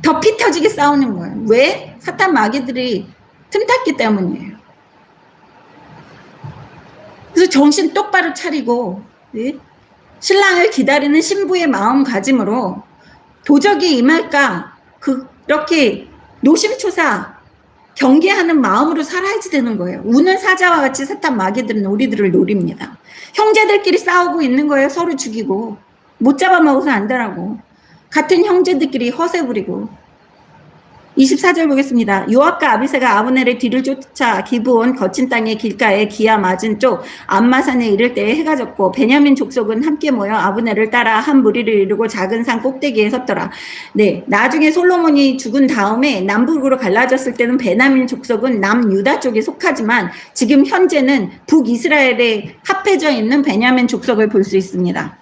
더 피 터지게 싸우는 거예요. 왜? 사탄 마귀들이 틈탔기 때문이에요. 그래서 정신 똑바로 차리고 네? 신랑을 기다리는 신부의 마음가짐으로 도적이 임할까 그렇게 노심초사 경계하는 마음으로 살아야지 되는 거예요. 우는 사자와 같이 사탄 마귀들은 우리들을 노립니다. 형제들끼리 싸우고 있는 거예요. 서로 죽이고 못 잡아먹어서 안 되라고. 같은 형제들끼리 허세 부리고. 24절 보겠습니다. 요압과 아비새가 아브넬의 뒤를 쫓아 기브온 거친 땅의 길가에 기아 맞은 쪽 암마산에 이를 때에 해가 졌고 베냐민 족속은 함께 모여 아브넬을 따라 한 무리를 이루고 작은 산 꼭대기에 섰더라. 네, 나중에 솔로몬이 죽은 다음에 남북으로 갈라졌을 때는 베냐민 족속은 남유다 쪽에 속하지만 지금 현재는 북이스라엘에 합해져 있는 베냐민 족속을 볼 수 있습니다.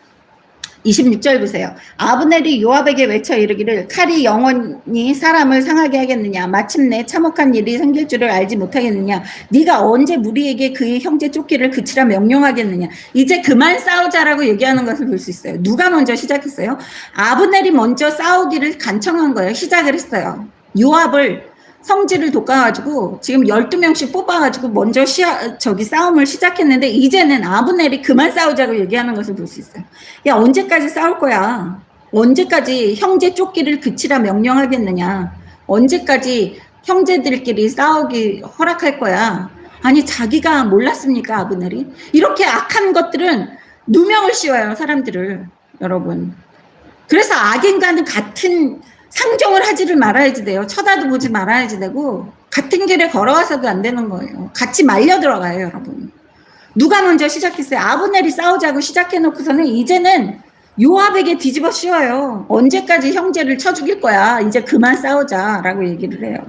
26절 보세요. 아브넬이 요압에게 외쳐 이르기를 칼이 영원히 사람을 상하게 하겠느냐 마침내 참혹한 일이 생길 줄을 알지 못하겠느냐 네가 언제 무리에게 그의 형제 쫓기를 그치라 명령하겠느냐. 이제 그만 싸우자라고 얘기하는 것을 볼 수 있어요. 누가 먼저 시작했어요? 아브넬이 먼저 싸우기를 간청한 거예요. 시작을 했어요. 요압을 성질을 돋가가지고 지금 12명씩 뽑아가지고 먼저 싸움을 시작했는데 이제는 아브넬이 그만 싸우자고 얘기하는 것을 볼 수 있어요. 야, 언제까지 싸울 거야? 언제까지 형제 쫓기를 그치라 명령하겠느냐? 언제까지 형제들끼리 싸우기 허락할 거야? 아니, 자기가 몰랐습니까, 아브넬이? 이렇게 악한 것들은 누명을 씌워요, 사람들을. 여러분. 그래서 악인과는 같은 상종을 하지를 말아야지 돼요. 쳐다도 보지 말아야지 되고 같은 길에 걸어와서도 안 되는 거예요. 같이 말려 들어가요, 여러분. 누가 먼저 시작했어요? 아브넬이 싸우자고 시작해놓고서는 이제는 요압에게 뒤집어 씌워요. 언제까지 형제를 쳐 죽일 거야? 이제 그만 싸우자라고 얘기를 해요.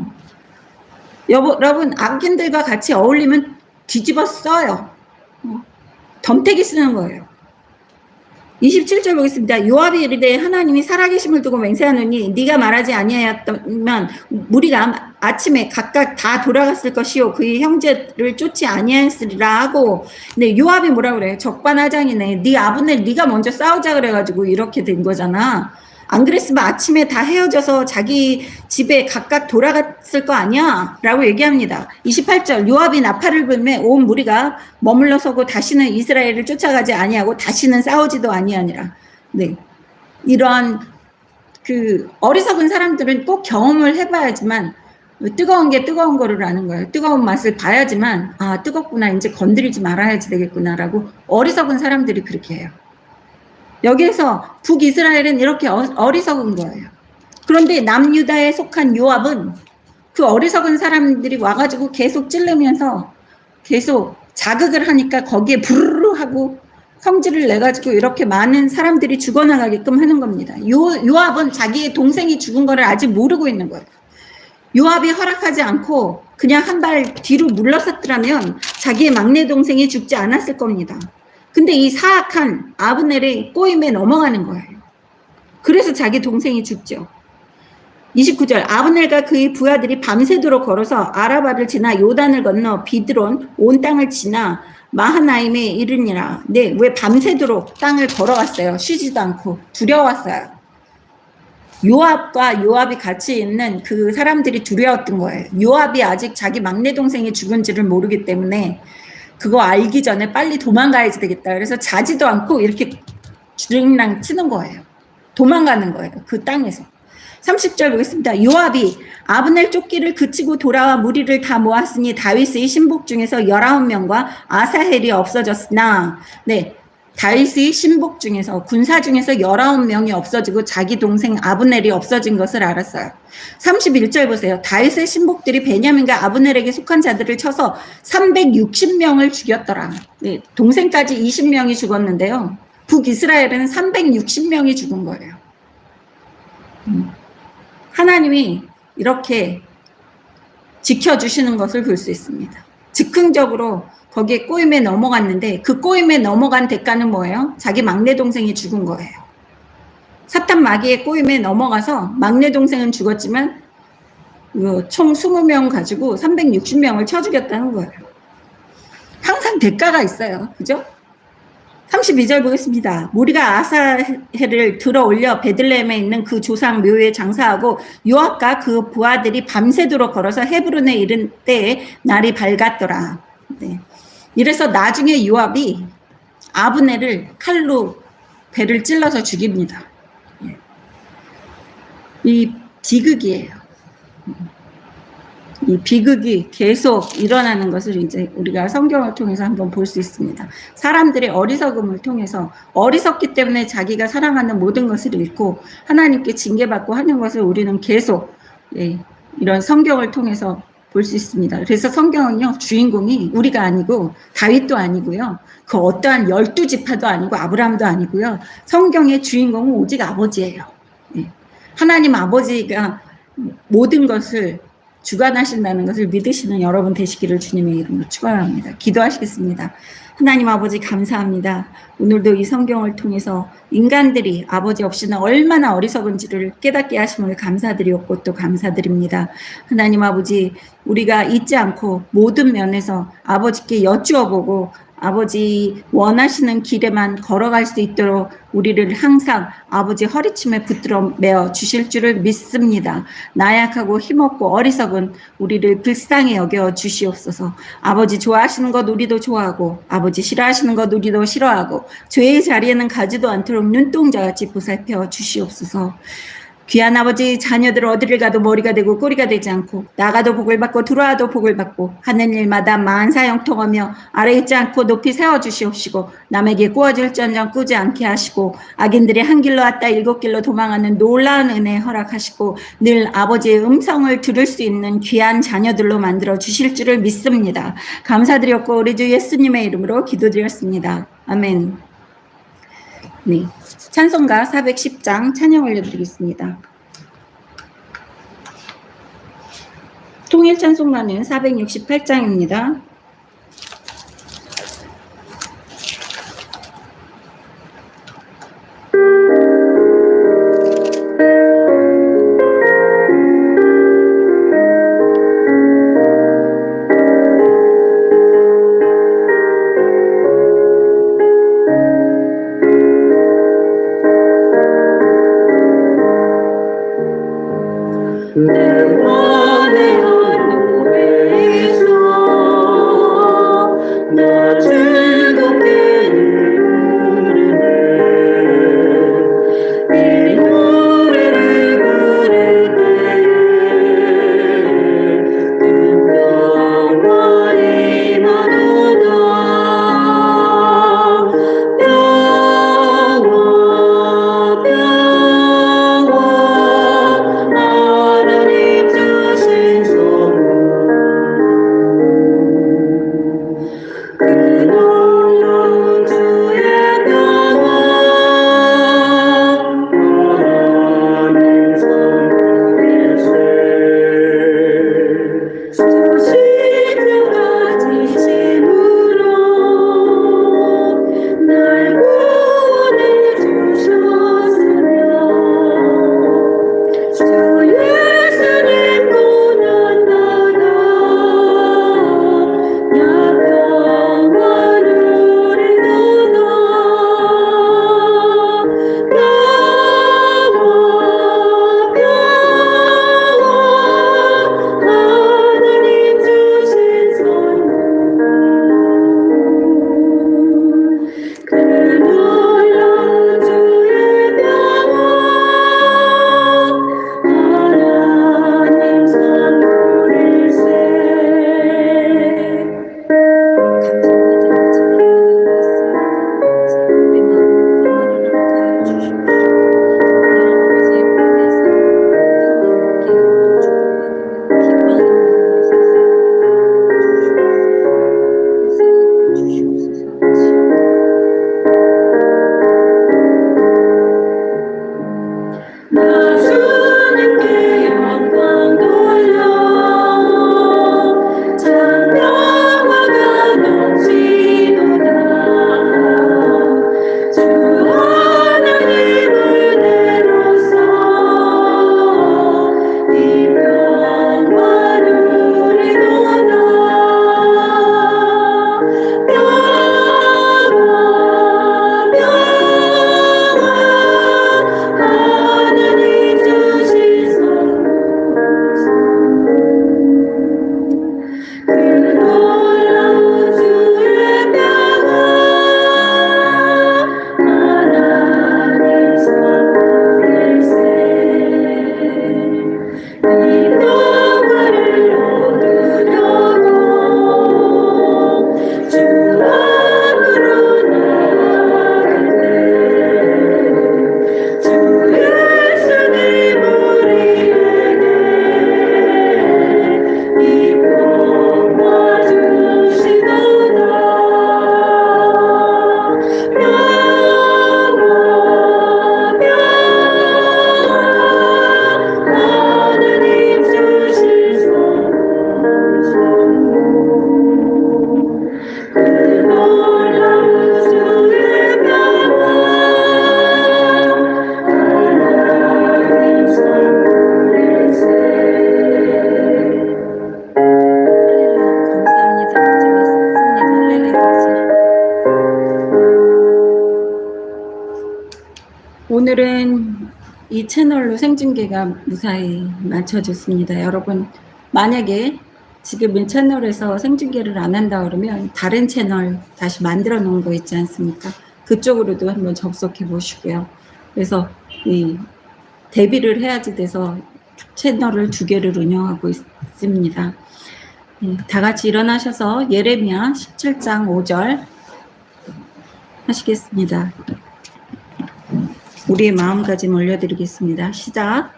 여러분, 악인들과 같이 어울리면 뒤집어 써요. 덤태기 쓰는 거예요. 27절 보겠습니다. 요압이 이르되 하나님이 살아계심을 두고 맹세하노니 네가 말하지 아니하였다면 무리가 아침에 각각 다 돌아갔을 것이요 그의 형제를 쫓지 아니하였으리라 하고. 근데 요압이 뭐라 그래요? 적반하장이네. 네 아브넬 네가 먼저 싸우자 그래가지고 이렇게 된 거잖아. 안 그랬으면 아침에 다 헤어져서 자기 집에 각각 돌아갔을 거 아니야? 라고 얘기합니다. 28절 요압이 나팔을 불매 온 무리가 머물러 서고 다시는 이스라엘을 쫓아가지 아니하고 다시는 싸우지도 아니하니라. 네, 이런 그 어리석은 사람들은 꼭 경험을 해봐야지만 뜨거운 게 뜨거운 거를 아는 거예요. 뜨거운 맛을 봐야지만 아 뜨겁구나 이제 건드리지 말아야지 되겠구나 라고 어리석은 사람들이 그렇게 해요. 여기에서 북이스라엘은 이렇게 어리석은 거예요. 그런데 남유다에 속한 요압은 그 어리석은 사람들이 와가지고 계속 찌르면서 계속 자극을 하니까 거기에 부르르 하고 성질을 내가지고 이렇게 많은 사람들이 죽어나가게끔 하는 겁니다. 요압은 자기의 동생이 죽은 거를 아직 모르고 있는 거예요. 요압이 허락하지 않고 그냥 한 발 뒤로 물러섰더라면 자기의 막내 동생이 죽지 않았을 겁니다. 근데 이 사악한 아브넬의 꼬임에 넘어가는 거예요. 그래서 자기 동생이 죽죠. 29절 아브넬과 그의 부하들이 밤새도록 걸어서 아라바를 지나 요단을 건너 비드론 온 땅을 지나 마하나임에 이르니라. 네, 왜 밤새도록 땅을 걸어왔어요? 쉬지도 않고 두려웠어요. 요압과 요압이 같이 있는 그 사람들이 두려웠던 거예요. 요압이 아직 자기 막내 동생이 죽은지를 모르기 때문에 그거 알기 전에 빨리 도망가야지 되겠다. 그래서 자지도 않고 이렇게 주랭랑 치는 거예요. 도망가는 거예요. 그 땅에서. 30절 보겠습니다. 요압이 아브넬 쫓기를 그치고 돌아와 무리를 다 모았으니 다윗의 신복 중에서 19명과 아사헬이 없어졌으나. 네, 다윗의 신복 중에서 군사 중에서 19명이 없어지고 자기 동생 아브넬이 없어진 것을 알았어요. 31절 보세요. 다윗의 신복들이 베냐민과 아브넬에게 속한 자들을 쳐서 360명을 죽였더라. 네, 동생까지 20명이 죽었는데요. 북이스라엘은 360명이 죽은 거예요. 하나님이 이렇게 지켜주시는 것을 볼 수 있습니다. 즉흥적으로 거기에 꼬임에 넘어갔는데 그 꼬임에 넘어간 대가는 뭐예요? 자기 막내 동생이 죽은 거예요. 사탄 마귀의 꼬임에 넘어가서 막내 동생은 죽었지만 총 20명 가지고 360명을 쳐 죽였다는 거예요. 항상 대가가 있어요. 그죠? 32절 보겠습니다. 무리가 아사헬을 들어 올려 베들레헴에 있는 그 조상 묘에 장사하고 요압과 그 부하들이 밤새도록 걸어서 헤브론에 이른 때에 날이 밝았더라. 네. 이래서 나중에 요압이 아브넬을 칼로 배를 찔러서 죽입니다. 이 비극이에요. 이 비극이 계속 일어나는 것을 이제 우리가 성경을 통해서 한번 볼 수 있습니다. 사람들의 어리석음을 통해서 어리석기 때문에 자기가 사랑하는 모든 것을 잃고 하나님께 징계받고 하는 것을 우리는 계속 이런 성경을 통해서 볼 수 있습니다. 그래서 성경은요, 주인공이 우리가 아니고 다윗도 아니고요, 그 어떠한 12지파도 아니고 아브라함도 아니고요, 성경의 주인공은 오직 아버지예요. 하나님 아버지가 모든 것을 주관하신다는 것을 믿으시는 여러분 되시기를 주님의 이름으로 축원합니다. 기도하시겠습니다. 하나님 아버지 감사합니다. 오늘도 이 성경을 통해서 인간들이 아버지 없이는 얼마나 어리석은지를 깨닫게 하심을 감사드리었고 또 감사드립니다. 하나님 아버지, 우리가 잊지 않고 모든 면에서 아버지께 여쭈어보고 아버지 원하시는 길에만 걸어갈 수 있도록 우리를 항상 아버지 허리춤에 붙들어 매어 주실 줄을 믿습니다. 나약하고 힘없고 어리석은 우리를 불쌍히 여겨 주시옵소서. 아버지 좋아하시는 것 우리도 좋아하고 아버지 싫어하시는 것 우리도 싫어하고 죄의 자리에는 가지도 않도록 눈동자같이 보살펴 주시옵소서. 귀한 아버지, 자녀들 어디를 가도 머리가 되고 꼬리가 되지 않고 나가도 복을 받고 들어와도 복을 받고 하는 일마다 만사형통하며 아래 있지 않고 높이 세워주시옵시고 남에게 꾸어질전정 꾸지 않게 하시고 악인들이 한 길로 왔다 7길로 도망하는 놀라운 은혜 허락하시고 늘 아버지의 음성을 들을 수 있는 귀한 자녀들로 만들어 주실 줄을 믿습니다. 감사드렸고 우리 주 예수님의 이름으로 기도드렸습니다. 아멘. 네, 찬송가 410장 찬양 올려드리겠습니다. 통일 찬송가는 468장입니다. 하나님 주신 영광을 얻으려고 주 앞으로 나아갈 때 주 예수님 우리에게 이 평화 주시도다. 하느님 주실 그 놀라운 주의 평화 하나님 선물일세. 감사합니다. 재밌습니다. 할렐루야. 오늘은 이 채널로 생중계가 무사히 마쳐졌습니다. 여러분, 만약에 지금 이 채널에서 생중계를 안 한다 그러면 다른 채널 다시 만들어 놓은 거 있지 않습니까? 그쪽으로도 한번 접속해 보시고요. 그래서 이 데뷔를 해야지 돼서 채널을 2개를 운영하고 있습니다. 다 같이 일어나셔서 예레미야 17장 5절 하시겠습니다. 우리의 마음까지 올려드리겠습니다. 시작.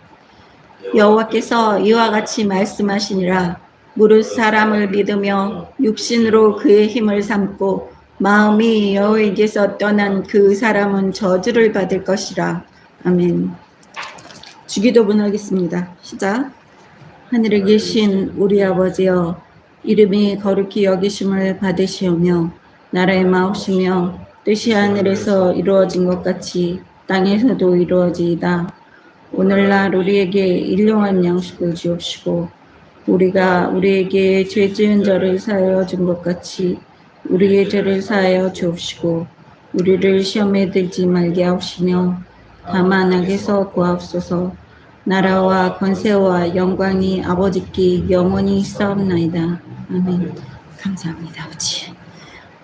여호와께서 이와 같이 말씀하시니라. 무릇 사람을 믿으며 육신으로 그의 힘을 삼고 마음이 여호와에게서 떠난 그 사람은 저주를 받을 것이라. 아멘. 주기도문 하겠습니다. 시작. 하늘에 계신 우리 아버지여, 이름이 거룩히 여기심을 받으시오며 나라의 마옵시며 뜻이 하늘에서 이루어진 것 같이 땅에서도 이루어지이다. 오늘날 우리에게 일용할 양식을 주옵시고 우리가 우리에게 죄 지은 자를 사하여 준 것 같이 우리의 죄를 사하여 주옵시고 우리를 시험에 들지 말게 하옵시며 다만 악에서 구하옵소서. 나라와 권세와 영광이 아버지께 영원히 있사옵나이다. 아멘. 감사합니다. 아버지.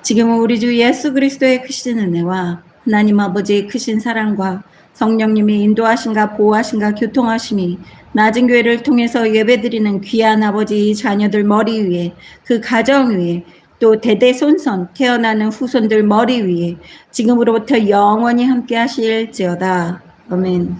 지금은 우리 주 예수 그리스도의 크신 은혜와 하나님 아버지의 크신 사랑과 성령님이 인도하신가 보호하신가 교통하심이 낮은 교회를 통해서 예배드리는 귀한 아버지 자녀들 머리 위에, 그 가정 위에, 또 대대손손 태어나는 후손들 머리 위에 지금으로부터 영원히 함께 하실지어다. 아멘.